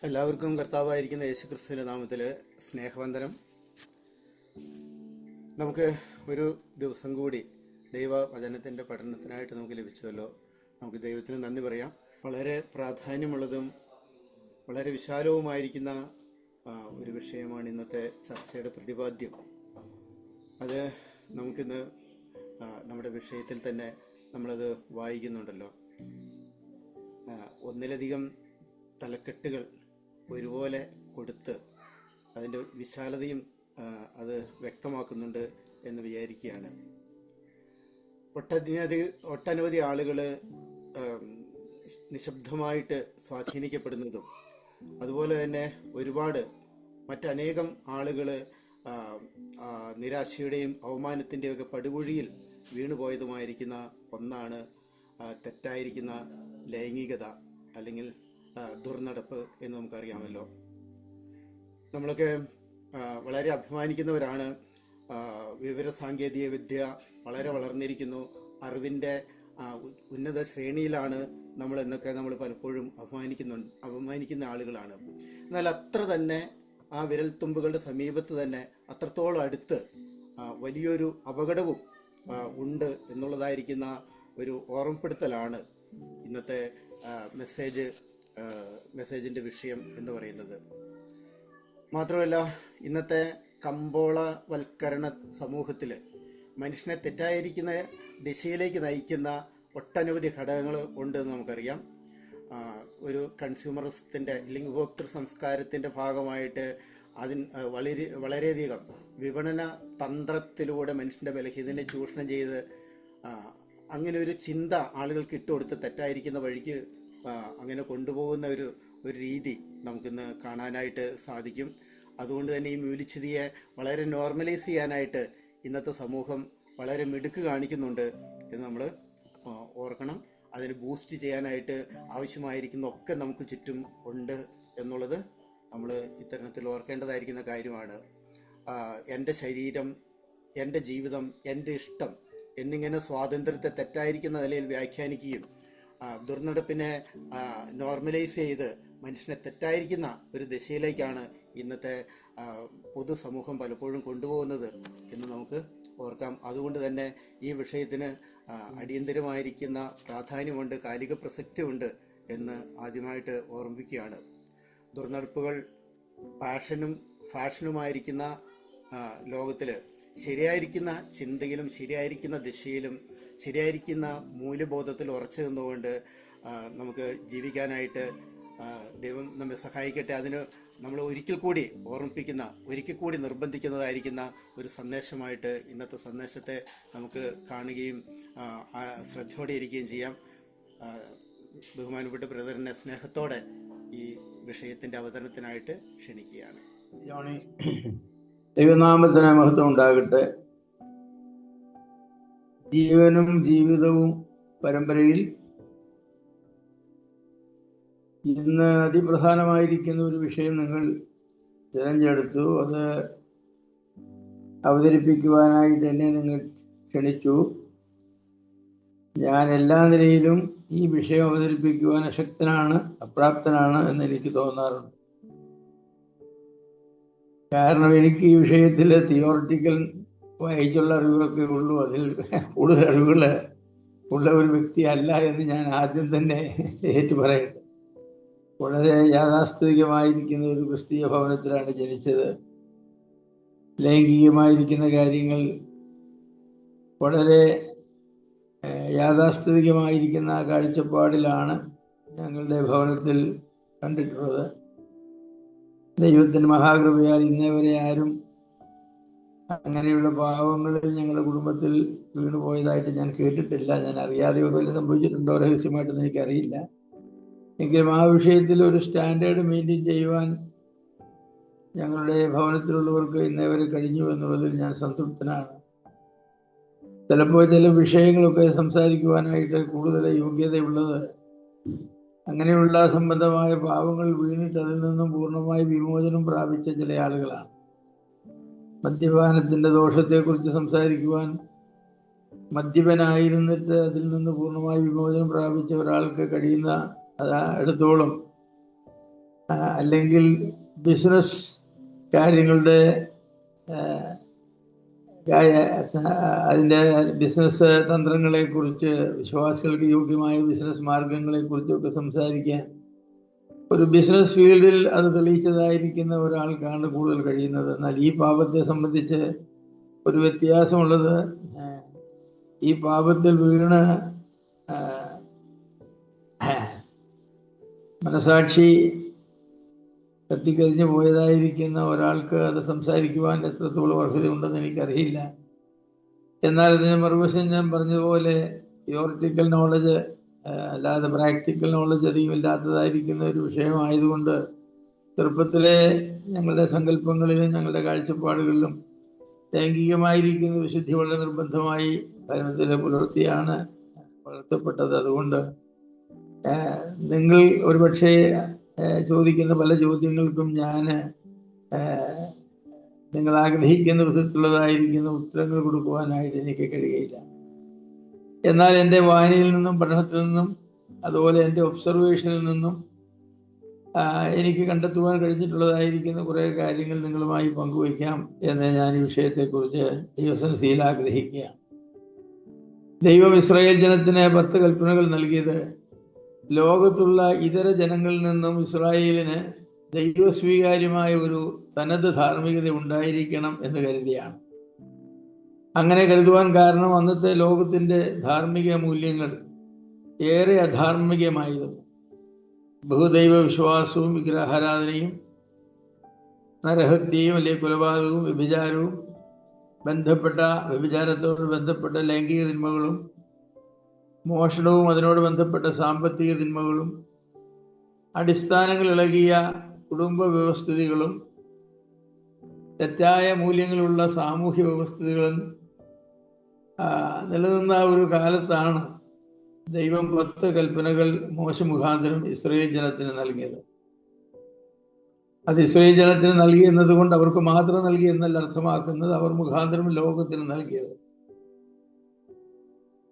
എല്ലാവർക്കും കർത്താവായിരിക്കുന്ന യേശുക്രിസ്തുവിൻ്റെ നാമത്തിൽ സ്നേഹവന്ദനം. നമുക്ക് ഒരു ദിവസം കൂടി ദൈവവചനത്തിൻ്റെ പഠനത്തിനായിട്ട് നമുക്ക് ലഭിച്ചുവല്ലോ. നമുക്ക് ദൈവത്തിന് നന്ദി പറയാം. വളരെ പ്രാധാന്യമുള്ളതും വളരെ വിശാലവുമായിരിക്കുന്ന ഒരു വിഷയമാണ് ഇന്നത്തെ ചർച്ചയുടെ പ്രതിപാദ്യം. അത് നമുക്കിന്ന് നമ്മുടെ വിഷയത്തിൽ തന്നെ നമ്മളത് വായിക്കുന്നുണ്ടല്ലോ. ഒന്നിലധികം തലക്കെട്ടുകൾ ഒരുപോലെ കൊടുത്ത് അതിൻ്റെ വിശാലതയും അത് വ്യക്തമാക്കുന്നുണ്ട് എന്ന് വിചാരിക്കുകയാണ്. ഒട്ടനവധി ആളുകൾ നിശബ്ദമായിട്ട് സ്വാധീനിക്കപ്പെടുന്നതും അതുപോലെ തന്നെ ഒരുപാട് മറ്റനേകം ആളുകൾ നിരാശയുടെയും അവമാനത്തിൻ്റെയും ഒക്കെ പടുകുഴിയിൽ വീണുപോയതുമായിരിക്കുന്ന ഒന്നാണ് തെറ്റായിരിക്കുന്ന ലൈംഗികത അല്ലെങ്കിൽ ദുർനടപ്പ് എന്ന് നമുക്കറിയാമല്ലോ. നമ്മളൊക്കെ വളരെ അഭിമാനിക്കുന്നവരാണ്. വിവരസാങ്കേതിക വിദ്യ വളരെ വളർന്നിരിക്കുന്നു. അറിവിൻ്റെ ഉന്നത ശ്രേണിയിലാണ് നമ്മൾ പലപ്പോഴും അപമാനിക്കുന്ന ആളുകളാണ്. എന്നാൽ അത്ര തന്നെ ആ വിരൽത്തുമ്പുകളുടെ സമീപത്ത് തന്നെ അത്രത്തോളം അടുത്ത് വലിയൊരു അപകടവും ഉണ്ട് എന്നുള്ളതായിരിക്കുന്ന ഒരു ഓർമ്മപ്പെടുത്തലാണ് ഇന്നത്തെ മെസ്സേജിൻ്റെ വിഷയം എന്ന് പറയുന്നത്. മാത്രമല്ല, ഇന്നത്തെ കമ്പോളവൽക്കരണ സമൂഹത്തിൽ മനുഷ്യനെ തെറ്റായിരിക്കുന്ന ദിശയിലേക്ക് നയിക്കുന്ന ഒട്ടനവധി ഘടകങ്ങൾ ഉണ്ടെന്ന് നമുക്കറിയാം. ഒരു കൺസ്യൂമറിസത്തിൻ്റെ അല്ലെങ്കിൽ ഉപഭോക്തൃ സംസ്കാരത്തിൻ്റെ ഭാഗമായിട്ട് വളരെയധികം വിപണന തന്ത്രത്തിലൂടെ മനുഷ്യൻ്റെ ബലഹീനതയെ ചൂഷണം ചെയ്ത് അങ്ങനെ ഒരു ചിന്ത ആളുകൾക്ക് ഇട്ടുകൊടുത്ത് തെറ്റായിരിക്കുന്ന വഴിക്ക് അങ്ങനെ കൊണ്ടുപോകുന്ന ഒരു രീതി നമുക്കിന്ന് കാണാനായിട്ട് സാധിക്കും. അതുകൊണ്ട് തന്നെ ഈ മൂല്യച്യുതിയെ വളരെ നോർമലൈസ് ചെയ്യാനായിട്ട് ഇന്നത്തെ സമൂഹം വളരെ മിടുക്ക് കാണിക്കുന്നുണ്ട് എന്ന് നമ്മൾ ഓർക്കണം. അതിന് ബൂസ്റ്റ് ചെയ്യാനായിട്ട് ആവശ്യമായിരിക്കുന്ന ഒക്കെ നമുക്ക് ചുറ്റും ഉണ്ട് എന്നുള്ളത് നമ്മൾ ഇത്തരണത്തിൽ ഓർക്കേണ്ടതായിരിക്കുന്ന കാര്യമാണ്. എൻ്റെ ശരീരം, എൻ്റെ ജീവിതം, എൻ്റെ ഇഷ്ടം എന്നിങ്ങനെ സ്വാതന്ത്ര്യത്തെ തെറ്റായിരിക്കുന്ന നിലയിൽ വ്യാഖ്യാനിക്കുകയും ദുർനടപ്പിനെ നോർമലൈസ് ചെയ്ത് മനുഷ്യനെ തെറ്റായിരിക്കുന്ന ഒരു ദിശയിലേക്കാണ് ഇന്നത്തെ പൊതുസമൂഹം പലപ്പോഴും കൊണ്ടുപോകുന്നത് എന്ന് നമുക്ക് ഓർക്കാം. അതുകൊണ്ട് തന്നെ ഈ വിഷയത്തിന് അടിയന്തരമായിരിക്കുന്ന പ്രാധാന്യമുണ്ട്, കാലിക പ്രസക്തിയുണ്ട് എന്ന് ആദ്യമായിട്ട് ഓർമ്മിപ്പിക്കുകയാണ്. ദുർനടപ്പുകൾ ഫാഷനുമായിരിക്കുന്ന ലോകത്തിൽ ശരിയായിരിക്കുന്ന ചിന്തയിലും ശരിയായിരിക്കുന്ന ദിശയിലും ശരിയായിരിക്കുന്ന മൂല്യബോധത്തിൽ ഉറച്ചു നിന്നുകൊണ്ട് നമുക്ക് ജീവിക്കാനായിട്ട് ദൈവം നമ്മെ സഹായിക്കട്ടെ. അതിന് നമ്മൾ ഒരിക്കൽ കൂടി നിർബന്ധിക്കുന്നതായിരിക്കുന്ന ഒരു സന്ദേശമായിട്ട് ഇന്നത്തെ സന്ദേശത്തെ നമുക്ക് കാണുകയും ശ്രദ്ധയോടെ ഇരിക്കുകയും ചെയ്യാം. ബഹുമാനപ്പെട്ട ബ്രദറിനെ സ്നേഹത്തോടെ ഈ വിഷയത്തിൻ്റെ അവതരണത്തിനായിട്ട് ക്ഷണിക്കുകയാണ്. ദൈവനാമത്തിന് മഹത്വം ഉണ്ടാകട്ടെ. ജീവനും ജീവിതവും പരമ്പരയിൽ ഇന്ന് അതിപ്രധാനമായിരിക്കുന്ന ഒരു വിഷയം നിങ്ങൾ തിരഞ്ഞെടുത്തു. അത് അവതരിപ്പിക്കുവാനായിട്ട് എന്നെ നിങ്ങൾ ക്ഷണിച്ചു. ഞാൻ എല്ലാ നിലയിലും ഈ വിഷയം അവതരിപ്പിക്കുവാൻ അശക്തനാണ്, അപ്രാപ്തനാണ് എന്ന് എനിക്ക് തോന്നാറുണ്ട്. കാരണം എനിക്ക് ഈ വിഷയത്തിൽ തിയോറിറ്റിക്കൽ വായിച്ചുള്ള അറിവുകളൊക്കെ ഉള്ളൂ. അതിൽ കൂടുതൽ അറിവുകൾ ഉള്ള ഒരു വ്യക്തിയല്ല എന്ന് ഞാൻ ആദ്യം തന്നെ ഏറ്റു പറയട്ടെ. വളരെ യാഥാസ്ഥിതികമായിരിക്കുന്ന ഒരു ക്രിസ്തീയ ഭവനത്തിലാണ് ജനിച്ചത്. ലൈംഗികമായിരിക്കുന്ന കാര്യങ്ങൾ വളരെ യാഥാസ്ഥിതികമായിരിക്കുന്ന കാഴ്ചപ്പാടിലാണ് ഞങ്ങളുടെ ഭവനത്തിൽ കണ്ടിട്ടുള്ളത്. ദൈവത്തിൻ്റെ മഹാകൃപയാൽ ഇന്നേവരെ ആരും അങ്ങനെയുള്ള പാവങ്ങളിൽ ഞങ്ങളുടെ കുടുംബത്തിൽ വീണുപോയതായിട്ട് ഞാൻ കേട്ടിട്ടില്ല. ഞാൻ അറിയാതെ വല്ലതും സംഭവിച്ചിട്ടുണ്ടോ രഹസ്യമായിട്ടൊന്നും എനിക്കറിയില്ല. എങ്കിലും ആ വിഷയത്തിൽ ഒരു സ്റ്റാൻഡേർഡ് മെയിൻറ്റെയിൻ ചെയ്യുവാൻ ഞങ്ങളുടെ ഭവനത്തിലുള്ളവർക്ക് ഇന്നേവരെ കഴിഞ്ഞു എന്നുള്ളതിൽ ഞാൻ സംതൃപ്തനാണ്. ചിലപ്പോൾ ചില വിഷയങ്ങളൊക്കെ സംസാരിക്കുവാനായിട്ട് കൂടുതൽ യോഗ്യതയുള്ളത് അങ്ങനെയുള്ള സംബന്ധമായ പാവങ്ങൾ വീണിട്ട് അതിൽ നിന്നും പൂർണ്ണമായി വിമോചനം പ്രാപിച്ച ചില ആളുകളാണ്. മദ്യപാനത്തിൻ്റെ ദോഷത്തെക്കുറിച്ച് സംസാരിക്കുവാൻ മദ്യപനായിരുന്നിട്ട് അതിൽ നിന്ന് പൂർണ്ണമായി വിമോചനം പ്രാപിച്ച ഒരാൾക്ക് കഴിയുന്ന എടുത്തോളം അല്ലെങ്കിൽ ബിസിനസ് കാര്യങ്ങളുടെ അതിൻ്റെ ബിസിനസ് തന്ത്രങ്ങളെക്കുറിച്ച്, വിശ്വാസികൾക്ക് യോഗ്യമായ ബിസിനസ് മാർഗങ്ങളെക്കുറിച്ചൊക്കെ സംസാരിക്കാൻ ഒരു ബിസിനസ് ഫീൽഡിൽ അത് തെളിയിച്ചതായിരിക്കുന്ന ഒരാൾക്കാണ് കൂടുതൽ കഴിയുന്നത്. എന്നാൽ ഈ പാപത്തെ സംബന്ധിച്ച് ഒരു വ്യത്യാസമുള്ളത്, ഈ പാപത്തിൽ വീണ് മനസാക്ഷി കത്തിക്കരിഞ്ഞു പോയതായിരിക്കുന്ന ഒരാൾക്ക് അത് സംസാരിക്കുവാൻ എത്രത്തോളം അർഹതയുണ്ടെന്ന് എനിക്കറിയില്ല. എന്നാൽ ഇതിന് മറുവശം ഞാൻ പറഞ്ഞതുപോലെ തിയോറിറ്റിക്കൽ നോളജ് അല്ലാതെ പ്രാക്ടിക്കൽ നോളജ് അധികം ഇല്ലാത്തതായിരിക്കുന്ന ഒരു വിഷയമായതുകൊണ്ട് ചെറുപ്പത്തിലെ ഞങ്ങളുടെ സങ്കല്പങ്ങളിലും ഞങ്ങളുടെ കാഴ്ചപ്പാടുകളിലും ലൈംഗികമായിരിക്കുന്ന വിശുദ്ധി വളരെ നിർബന്ധമായി ഭരണത്തിൽ പുലർത്തിയാണ് വളർത്തപ്പെട്ടത്. അതുകൊണ്ട് നിങ്ങൾ ഒരുപക്ഷെ ചോദിക്കുന്ന പല ചോദ്യങ്ങൾക്കും ഞാൻ നിങ്ങൾ ആഗ്രഹിക്കുന്ന വിധത്തിലുള്ളതായിരിക്കുന്ന ഉത്തരങ്ങൾ കൊടുക്കുവാനായിട്ട് എനിക്ക് കഴിയുകയില്ല. എന്നാൽ എൻ്റെ വായനയിൽ നിന്നും പഠനത്തിൽ നിന്നും അതുപോലെ എൻ്റെ ഒബ്സർവേഷനിൽ നിന്നും എനിക്ക് കണ്ടെത്തുവാൻ കഴിഞ്ഞിട്ടുള്ളതായിരിക്കുന്ന കുറേ കാര്യങ്ങൾ നിങ്ങളുമായി പങ്കുവയ്ക്കാം എന്ന് ഞാൻ ഈ വിഷയത്തെക്കുറിച്ച് ദൈവസന്നിധിയിൽ ആഗ്രഹിക്കുകയാണ്. ദൈവം ഇസ്രായേൽ ജനത്തിന് 10 കൽപ്പനകൾ നൽകിയത് ലോകത്തുള്ള ഇതര ജനങ്ങളിൽ നിന്നും ഇസ്രായേലിന് ദൈവസ്വീകാര്യമായ ഒരു തനത് ധാർമ്മികത ഉണ്ടായിരിക്കണം എന്ന് കരുതിയാണ്. അങ്ങനെ കരുതുവാൻ കാരണം അന്നത്തെ ലോകത്തിൻ്റെ ധാർമ്മിക മൂല്യങ്ങൾ ഏറെ അധാർമികമായിരുന്നു. ബഹുദൈവ വിശ്വാസവും വിഗ്രഹാരാധനയും നരഹത്യയും അല്ലെങ്കിൽ കൊലപാതകവും വ്യഭിചാരവും വ്യഭിചാരത്തോട് ബന്ധപ്പെട്ട ലൈംഗിക തിന്മകളും മോഷണവും അതിനോട് ബന്ധപ്പെട്ട സാമ്പത്തിക തിന്മകളും അടിസ്ഥാനങ്ങൾ ഇളകിയ കുടുംബ വ്യവസ്ഥിതികളും തെറ്റായ മൂല്യങ്ങളുള്ള സാമൂഹ്യ വ്യവസ്ഥിതികളും നിലനിന്ന ഒരു കാലത്താണ് ദൈവം 10 കൽപ്പനകൾ മോശ മുഖാന്തരം ഇസ്രായേൽ ജനത്തിന് നൽകിയത്. അത് ഇസ്രായേൽ ജനത്തിന് നൽകി എന്നതുകൊണ്ട് അവർക്ക് മാത്രം നൽകി എന്നല്ല അർത്ഥമാക്കുന്നത്, അവർ മുഖാന്തരം ലോകത്തിന് നൽകിയത്.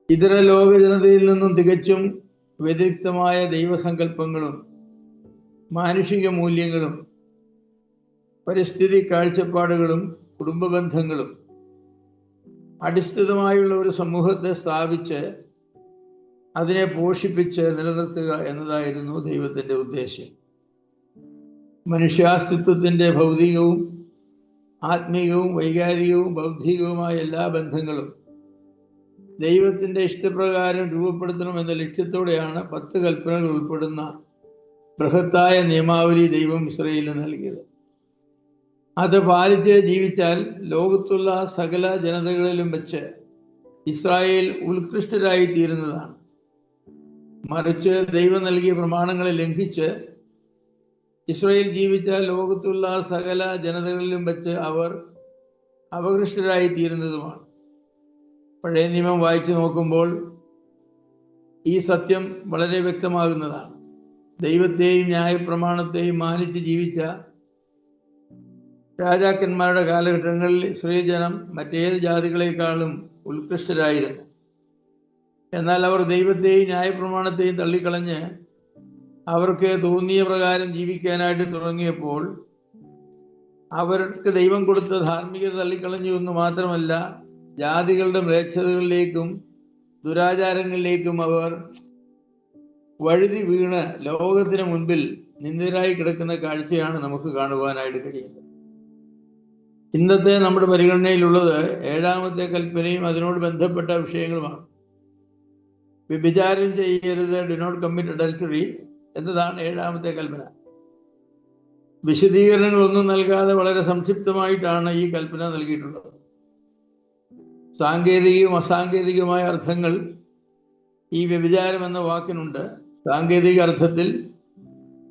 ഇതര ലോക ജനതയിൽ നിന്നും തികച്ചും വ്യതിരിക്തമായ ദൈവസങ്കല്പങ്ങളും മാനുഷിക മൂല്യങ്ങളും പരിസ്ഥിതി കാഴ്ചപ്പാടുകളും കുടുംബ ബന്ധങ്ങളും അടിസ്ഥിതമായുള്ള ഒരു സമൂഹത്തെ സ്ഥാപിച്ച് അതിനെ പോഷിപ്പിച്ച് നിലനിർത്തുക എന്നതായിരുന്നു ദൈവത്തിൻ്റെ ഉദ്ദേശ്യം. മനുഷ്യാസ്തിത്വത്തിൻ്റെ ഭൗതികവും ആത്മീയവും വൈകാരികവും ബൗദ്ധികവുമായ എല്ലാ ബന്ധങ്ങളും ദൈവത്തിൻ്റെ ഇഷ്ടപ്രകാരം രൂപപ്പെടുത്തണം എന്ന ലക്ഷ്യത്തോടെയാണ് 10 കൽപ്പനകൾ ഉൾപ്പെടുന്ന ബൃഹത്തായ നിയമാവലി ദൈവം ഇസ്രായേലിന് നൽകിയത്. അത് പാലിച്ച് ജീവിച്ചാൽ ലോകത്തുള്ള സകല ജനതകളിലും വെച്ച് ഇസ്രായേൽ ഉത്കൃഷ്ടരായി തീരുന്നതാണ്. മറിച്ച് ദൈവം നൽകിയ പ്രമാണങ്ങളെ ലംഘിച്ച് ഇസ്രായേൽ ജീവിച്ചാൽ ലോകത്തുള്ള സകല ജനതകളിലും വെച്ച് അവർ അപകൃഷ്ടരായി തീരുന്നതുമാണ്. പഴയ നിയമം വായിച്ചു നോക്കുമ്പോൾ ഈ സത്യം വളരെ വ്യക്തമാകുന്നതാണ്. ദൈവത്തെയും ന്യായപ്രമാണത്തെയും മാനിച്ച് ജീവിച്ച രാജാക്കന്മാരുടെ കാലഘട്ടങ്ങളിൽ ഇസ്രായേൽ ജനം മറ്റേത് ജാതികളെക്കാളും ഉത്കൃഷ്ടരായിരുന്നു. എന്നാൽ അവർ ദൈവത്തെയും ന്യായപ്രമാണത്തെയും തള്ളിക്കളഞ്ഞ് അവർക്ക് തോന്നിയ പ്രകാരം ജീവിക്കാനായിട്ട് തുടങ്ങിയപ്പോൾ അവർക്ക് ദൈവം കൊടുത്ത ധാർമ്മികത തള്ളിക്കളഞ്ഞു എന്ന് മാത്രമല്ല, ജാതികളുടെ മ്ലേച്ഛതകളിലേക്കും ദുരാചാരങ്ങളിലേക്കും അവർ വഴുതി വീണ് ലോകത്തിന് മുൻപിൽ നിന്ദരായി കിടക്കുന്ന കാഴ്ചയാണ് നമുക്ക് കാണുവാനായിട്ട് കഴിയുന്നത്. ഇന്നത്തെ നമ്മുടെ പരിഗണനയിലുള്ളത് 7ാമത്തെ കൽപ്പനയും അതിനോട് ബന്ധപ്പെട്ട വിഷയങ്ങളുമാണ്. വ്യഭിചാരം ചെയ്യരുത്, ഡു നോട്ട് കമ്മിറ്റ് അഡൾട്ടറി എന്നതാണ് 7ാമത്തെ കൽപ്പന. വിശദീകരണങ്ങളൊന്നും നൽകാതെ വളരെ സംക്ഷിപ്തമായിട്ടാണ് ഈ കൽപ്പന നൽകിയിട്ടുള്ളത്. സാങ്കേതികവും അസാങ്കേതികവുമായ അർത്ഥങ്ങൾ ഈ വ്യഭിചാരം എന്ന വാക്കിനുണ്ട്. സാങ്കേതിക അർത്ഥത്തിൽ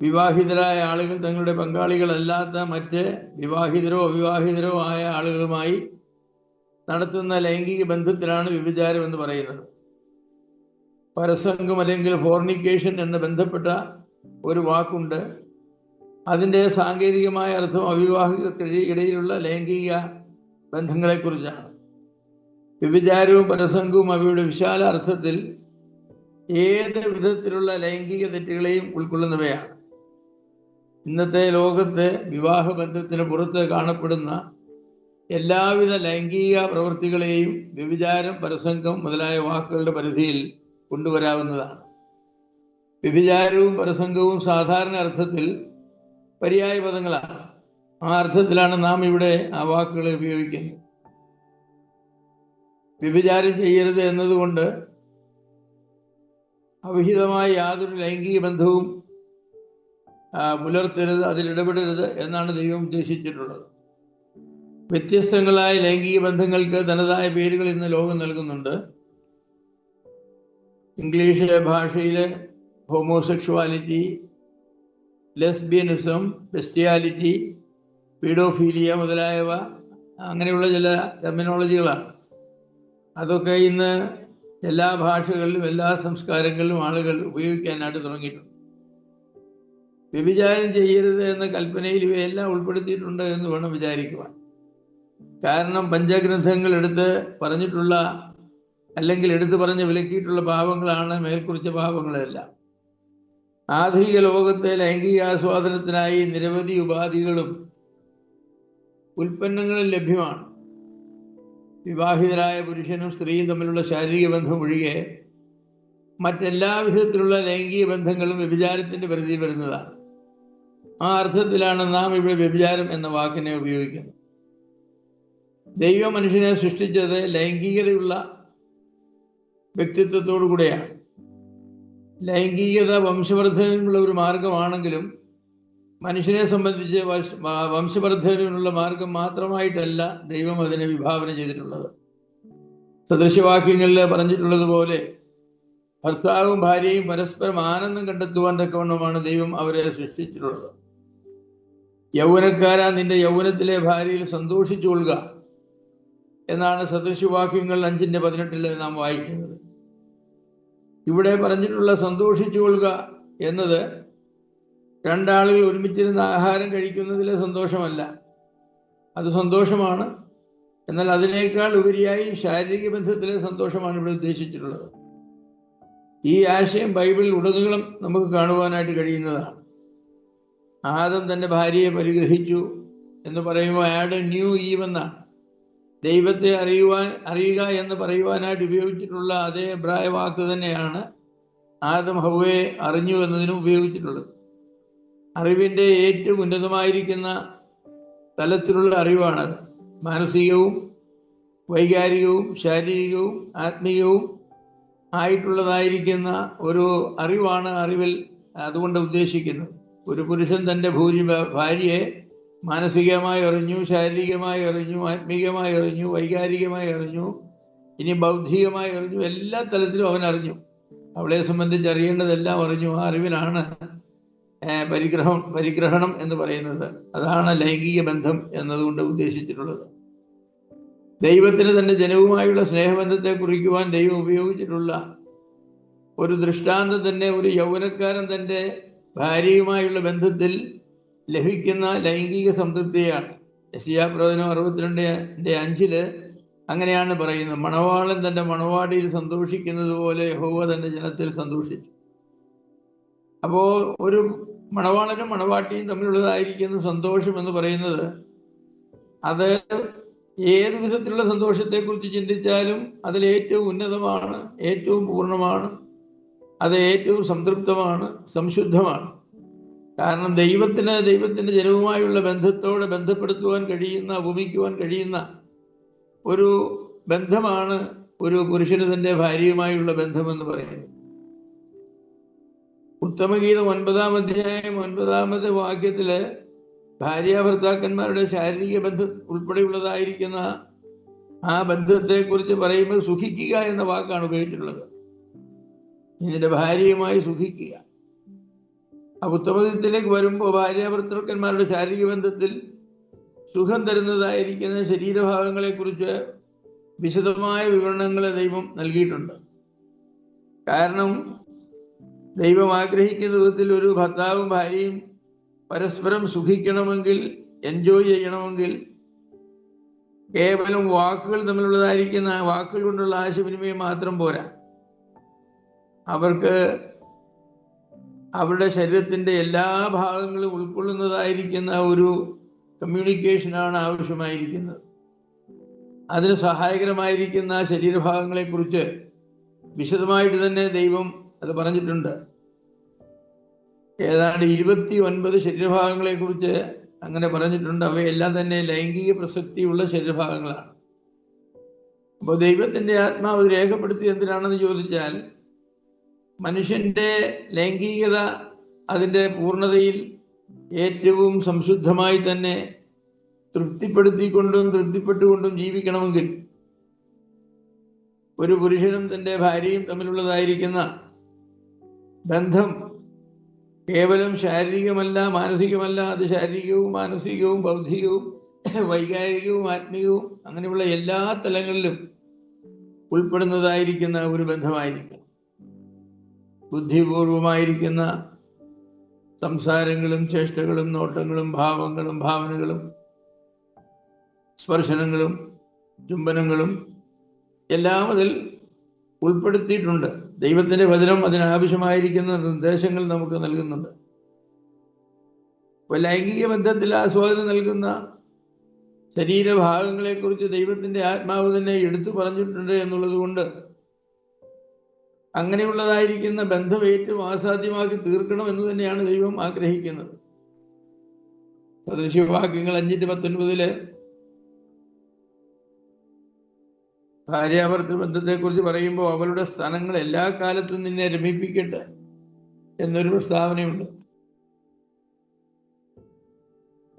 വിവാഹിതരായ ആളുകൾ തങ്ങളുടെ പങ്കാളികളല്ലാത്ത മറ്റ് വിവാഹിതരോ അവിവാഹിതരോ ആയ ആളുകളുമായി നടത്തുന്ന ലൈംഗിക ബന്ധത്തിലാണ് വ്യഭിചാരം എന്ന് പറയുന്നത്. പരസംഗം അല്ലെങ്കിൽ ഫോർണിക്കേഷൻ എന്ന ബന്ധപ്പെട്ട ഒരു വാക്കുണ്ട്. അതിൻ്റെ സാങ്കേതികമായ അർത്ഥം അവിവാഹിതർക്കിടയിലുള്ള ലൈംഗിക ബന്ധങ്ങളെക്കുറിച്ചാണ്. വ്യഭിചാരവും പരസംഗവും അവയുടെ വിശാല അർത്ഥത്തിൽ ഏത് വിധത്തിലുള്ള ലൈംഗിക തെറ്റുകളെയും ഉൾക്കൊള്ളുന്നവയാണ്. ഇന്നത്തെ ലോകത്ത് വിവാഹബന്ധത്തിന് പുറത്ത് കാണപ്പെടുന്ന എല്ലാവിധ ലൈംഗിക പ്രവൃത്തികളെയും വ്യഭിചാരം, പരസംഗം മുതലായ വാക്കുകളുടെ പരിധിയിൽ കൊണ്ടുവരാവുന്നതാണ്. വ്യഭിചാരവും പരസംഗവും സാധാരണ അർത്ഥത്തിൽ പര്യായ പദങ്ങളാണ്. ആ അർത്ഥത്തിലാണ് നാം ഇവിടെ ആ വാക്കുകളെ ഉപയോഗിക്കുന്നത്. വ്യഭിചാരം ചെയ്യരുത് എന്നതുകൊണ്ട് അവിഹിതമായ യാതൊരു ലൈംഗിക ബന്ധവും പുലർത്തരുത്, അതിലിടപെടരുത് എന്നാണ് ദൈവം ഉദ്ദേശിച്ചിട്ടുള്ളത്. വ്യത്യസ്തങ്ങളായ ലൈംഗിക ബന്ധങ്ങൾക്ക് തനതായ പേരുകൾ ഇന്ന് ലോകം നൽകുന്നുണ്ട്. ഇംഗ്ലീഷ് ഭാഷയിൽ ഹോമോസെക്ഷുവാലിറ്റി, ലെസ്ബിയനിസം, ബെസ്റ്റിയാലിറ്റി, പീഡോഫീലിയ മുതലായവ അങ്ങനെയുള്ള ചില ടെർമിനോളജികളാണ്. അതൊക്കെ ഇന്ന് എല്ലാ ഭാഷകളിലും എല്ലാ സംസ്കാരങ്ങളിലും ആളുകൾ ഉപയോഗിക്കാനായിട്ട് തുടങ്ങിയിട്ടുണ്ട്. വ്യഭിചാരം ചെയ്യരുത് എന്ന കൽപ്പനയിൽ ഇവയെല്ലാം ഉൾപ്പെടുത്തിയിട്ടുണ്ട് എന്ന് വേണം വിചാരിക്കുവാൻ. കാരണം പഞ്ചഗ്രന്ഥങ്ങൾ എടുത്ത് പറഞ്ഞിട്ടുള്ള അല്ലെങ്കിൽ എടുത്തു പറഞ്ഞ് വിലക്കിയിട്ടുള്ള പാപങ്ങളാണ് മേൽക്കുറിച്ച പാപങ്ങളെല്ലാം. ആധുനിക ലോകത്തെ ലൈംഗിക ആസ്വാദനത്തിനായി നിരവധി ഉപാധികളും ഉൽപ്പന്നങ്ങളും ലഭ്യമാണ്. വിവാഹിതരായ പുരുഷനും സ്ത്രീയും തമ്മിലുള്ള ശാരീരിക ബന്ധം ഒഴികെ മറ്റെല്ലാ വിധത്തിലുള്ള ലൈംഗിക ബന്ധങ്ങളും വ്യഭിചാരത്തിന്റെ പരിധിയിൽ വരുന്നതാണ്. ആ അർത്ഥത്തിലാണ് നാം ഇവിടെ വ്യഭിചാരം എന്ന വാക്കിനെ ഉപയോഗിക്കുന്നത്. ദൈവ മനുഷ്യനെ സൃഷ്ടിച്ചത് ലൈംഗികതയുള്ള വ്യക്തിത്വത്തോടു കൂടെയാണ്. ലൈംഗികത വംശവർദ്ധനത്തിനുള്ള ഒരു മാർഗമാണെങ്കിലും മനുഷ്യനെ സംബന്ധിച്ച് വംശവർദ്ധനത്തിനുള്ള മാർഗം മാത്രമായിട്ടല്ല ദൈവം അതിനെ വിഭാവന ചെയ്തിട്ടുള്ളത്. സദൃശവാക്യങ്ങളിൽ പറഞ്ഞിട്ടുള്ളതുപോലെ ഭർത്താവും ഭാര്യയും പരസ്പരം ആനന്ദം കണ്ടെത്തുവാൻ തക്കവണ്ണമാണ് ദൈവം അവരെ സൃഷ്ടിച്ചിട്ടുള്ളത്. യൗവനക്കാരാ, നിന്റെ യൗവനത്തിലെ ഭാര്യയിൽ സന്തോഷിച്ചു കൊള്ളുക എന്നാണ് സദൃശവാക്യങ്ങൾ 5:18 നാം വായിക്കുന്നത്. ഇവിടെ പറഞ്ഞിട്ടുള്ള സന്തോഷിച്ചു കൊള്ളുക എന്നത് രണ്ടാളുകൾ ഒരുമിച്ചിരുന്ന് ആഹാരം കഴിക്കുന്നതിലെ സന്തോഷമല്ല. അത് സന്തോഷമാണ്, എന്നാൽ അതിനേക്കാൾ ഉപരിയായി ശാരീരിക ബന്ധത്തിലെ സന്തോഷമാണ് ഇവിടെ ഉദ്ദേശിച്ചിട്ടുള്ളത്. ഈ ആശയം ബൈബിളിൽ ഉടനീളം നമുക്ക് കാണുവാനായിട്ട് കഴിയുന്നതാണ്. ആദം തന്റെ ഭാര്യയെ പരിഗ്രഹിച്ചു എന്ന് പറയുമ്പോൾ ആഡം ന്യൂ ഈവ് എന്നാണ്. ദൈവത്തെ അറിയുക എന്ന് പറയുവാനായിട്ട് ഉപയോഗിച്ചിട്ടുള്ള അതേ എബ്രായ വാക്ക് തന്നെയാണ് ആദം ഹവ്വയെ അറിഞ്ഞു എന്നതിനും ഉപയോഗിച്ചിട്ടുള്ളത്. അറിവിൻ്റെ ഏറ്റവും ഉന്നതമായിരിക്കുന്ന തലത്തിലുള്ള അറിവാണത്. മാനസികവും വൈകാരികവും ശാരീരികവും ആത്മീയവും ആയിട്ടുള്ളതായിരിക്കുന്ന ഒരു അറിവാണ് അറിവിൽ അതുകൊണ്ട് ഉദ്ദേശിക്കുന്നത്. ഒരു പുരുഷൻ തൻ്റെ ഭാര്യയെ മാനസികമായി അറിഞ്ഞു, ശാരീരികമായി അറിഞ്ഞു, ആത്മീകമായി അറിഞ്ഞു, വൈകാരികമായി അറിഞ്ഞു, ഇനി ബൗദ്ധികമായി അറിഞ്ഞു, എല്ലാ തലത്തിലും അവൻ അറിഞ്ഞു. അവളെ സംബന്ധിച്ച് അറിയേണ്ടതെല്ലാം അറിഞ്ഞു. ആ അറിവിനാണ് പരിഗ്രഹണം എന്ന് പറയുന്നത്. അതാണ് ലൈംഗിക ബന്ധം എന്നതുകൊണ്ട് ഉദ്ദേശിച്ചിട്ടുള്ളത്. ദൈവത്തിന് തന്റെ ജനവുമായുള്ള സ്നേഹബന്ധത്തെ കുറിക്കുവാൻ ദൈവം ഉപയോഗിച്ചിട്ടുള്ള ഒരു ദൃഷ്ടാന്തം തന്നെ ഒരു യൗവനക്കാരൻ തന്റെ ഭാര്യയുമായുള്ള ബന്ധത്തിൽ ലഭിക്കുന്ന ലൈംഗിക സംതൃപ്തിയാണ്. യെശയ്യാപ്രവചനം 62:5 അങ്ങനെയാണ് പറയുന്നത്. മണവാളൻ തന്റെ മണവാടിയിൽ സന്തോഷിക്കുന്നത് പോലെ യഹോവ തന്റെ ജനത്തിൽ സന്തോഷിച്ചു. അപ്പോൾ ഒരു മണവാളനും മണവാട്ടിയും തമ്മിലുള്ളതായിരിക്കുന്ന സന്തോഷം എന്ന് പറയുന്നത് അത് ഏത് വിധത്തിലുള്ള സന്തോഷത്തെക്കുറിച്ച് ചിന്തിച്ചാലും അതിൽ ഏറ്റവും ഉന്നതമാണ്, ഏറ്റവും പൂർണ്ണമാണ്, അത് ഏറ്റവും സംതൃപ്തമാണ്, സംശുദ്ധമാണ്. കാരണം ദൈവത്തിന്റെ ജനവുമായുള്ള ബന്ധത്തോടെ ബന്ധപ്പെടുത്തുവാൻ കഴിയുന്ന, ഉപമിക്കുവാൻ കഴിയുന്ന ഒരു ബന്ധമാണ് ഒരു പുരുഷന് തന്റെ ഭാര്യയുമായുള്ള ബന്ധമെന്ന് പറയുന്നത്. ഉത്തമഗീതം 9-ാം അധ്യായം 9-ാമത്തെ വാക്യത്തില് ഭാര്യ ഭർത്താക്കന്മാരുടെ ശാരീരിക ബന്ധം ഉൾപ്പെടെയുള്ളതായിരിക്കുന്ന ആ ബന്ധത്തെക്കുറിച്ച് പറയുമ്പോൾ സുഖിക്കുക എന്ന വാക്കാണ് ഉപയോഗിച്ചിട്ടുള്ളത്. ഇതിന്റെ ഭാര്യയുമായി സുഖിക്കുക. ആ ഉത്തമഗീതത്തിലേക്ക് വരുമ്പോൾ ഭാര്യ ഭർത്താക്കന്മാരുടെ ശാരീരിക ബന്ധത്തിൽ സുഖം തരുന്നതായിരിക്കുന്ന ശരീരഭാഗങ്ങളെക്കുറിച്ച് വിശദമായ വിവരണങ്ങൾ ദൈവം നൽകിയിട്ടുണ്ട്. കാരണം ദൈവം ആഗ്രഹിക്കുന്ന വിധത്തിൽ ഒരു ഭർത്താവും ഭാര്യയും പരസ്പരം സുഖിക്കണമെങ്കിൽ, എൻജോയ് ചെയ്യണമെങ്കിൽ കേവലം വാക്കുകൾ തമ്മിലുള്ളതായിരിക്കുന്ന വാക്കുകൾ കൊണ്ടുള്ള ആശയവിനിമയം മാത്രം പോരാ. അവർക്ക് അവരുടെ ശരീരത്തിൻ്റെ എല്ലാ ഭാഗങ്ങളും ഉൾക്കൊള്ളുന്നതായിരിക്കുന്ന ഒരു കമ്മ്യൂണിക്കേഷനാണ് ആവശ്യമായിരിക്കുന്നത്. അതിന് സഹായകരമായിരിക്കുന്ന ശരീരഭാഗങ്ങളെക്കുറിച്ച് വിശദമായിട്ട് തന്നെ ദൈവം അത് പറഞ്ഞിട്ടുണ്ട്. ഏതാണ്ട് 29 ശരീരഭാഗങ്ങളെക്കുറിച്ച് അങ്ങനെ പറഞ്ഞിട്ടുണ്ട്. അവയെല്ലാം തന്നെ ലൈംഗിക പ്രസക്തിയുള്ള ശരീരഭാഗങ്ങളാണ്. അപ്പോൾ ദൈവത്തിൻ്റെ ആത്മാവ് രേഖപ്പെടുത്തി എന്തിനാണെന്ന് ചോദിച്ചാൽ, മനുഷ്യൻ്റെ ലൈംഗികത അതിൻ്റെ പൂർണ്ണതയിൽ ഏറ്റവും സംശുദ്ധമായി തന്നെ തൃപ്തിപ്പെട്ടുകൊണ്ടും ജീവിക്കണമെങ്കിൽ ഒരു പുരുഷനും തൻ്റെ ഭാര്യയും തമ്മിലുള്ളതായിരിക്കുന്ന ബന്ധം കേവലം ശാരീരികമല്ല, മാനസികമല്ല. അത് ശാരീരികവും മാനസികവും ബൗദ്ധികവും വൈകാരികവും ആത്മീയവും അങ്ങനെയുള്ള എല്ലാ തലങ്ങളിലും ഉൾപ്പെടുന്നതായിരിക്കുന്ന ഒരു ബന്ധമായിരിക്കണം. ബുദ്ധിപൂർവമായിരിക്കുന്ന സംസാരങ്ങളും ചേഷ്ടകളും നോട്ടങ്ങളും ഭാവങ്ങളും ഭാവനകളും സ്പർശനങ്ങളും ചുംബനങ്ങളും എല്ലാം അതിൽ ഉൾപ്പെടുത്തിയിട്ടുണ്ട്. ദൈവത്തിൻ്റെ വചനം അതിനാവശ്യമായിരിക്കുന്ന നിർദ്ദേശങ്ങൾ നമുക്ക് നൽകുന്നുണ്ട്. അപ്പോൾ ലൈംഗിക ബന്ധത്തിൽ ആസ്വാദനം നൽകുന്ന ശരീരഭാഗങ്ങളെക്കുറിച്ച് ദൈവത്തിൻ്റെ ആത്മാവ് തന്നെ എടുത്തു പറഞ്ഞിട്ടുണ്ട് എന്നുള്ളത് കൊണ്ട് അങ്ങനെയുള്ളതായിരിക്കുന്ന ബന്ധം ഏറ്റവും ആസാധ്യമാക്കി തീർക്കണം എന്ന് തന്നെയാണ് ദൈവം ആഗ്രഹിക്കുന്നത്. സദൃശ്യവാക്യങ്ങൾ 5:19 ഭാര്യാഭർത്തൃ ബന്ധത്തെക്കുറിച്ച് പറയുമ്പോൾ അവളുടെ സ്ഥാനങ്ങൾ എല്ലാ കാലത്തും നിന്നെ രമിപ്പിക്കട്ടെ എന്നൊരു പ്രസ്താവനയുണ്ട്.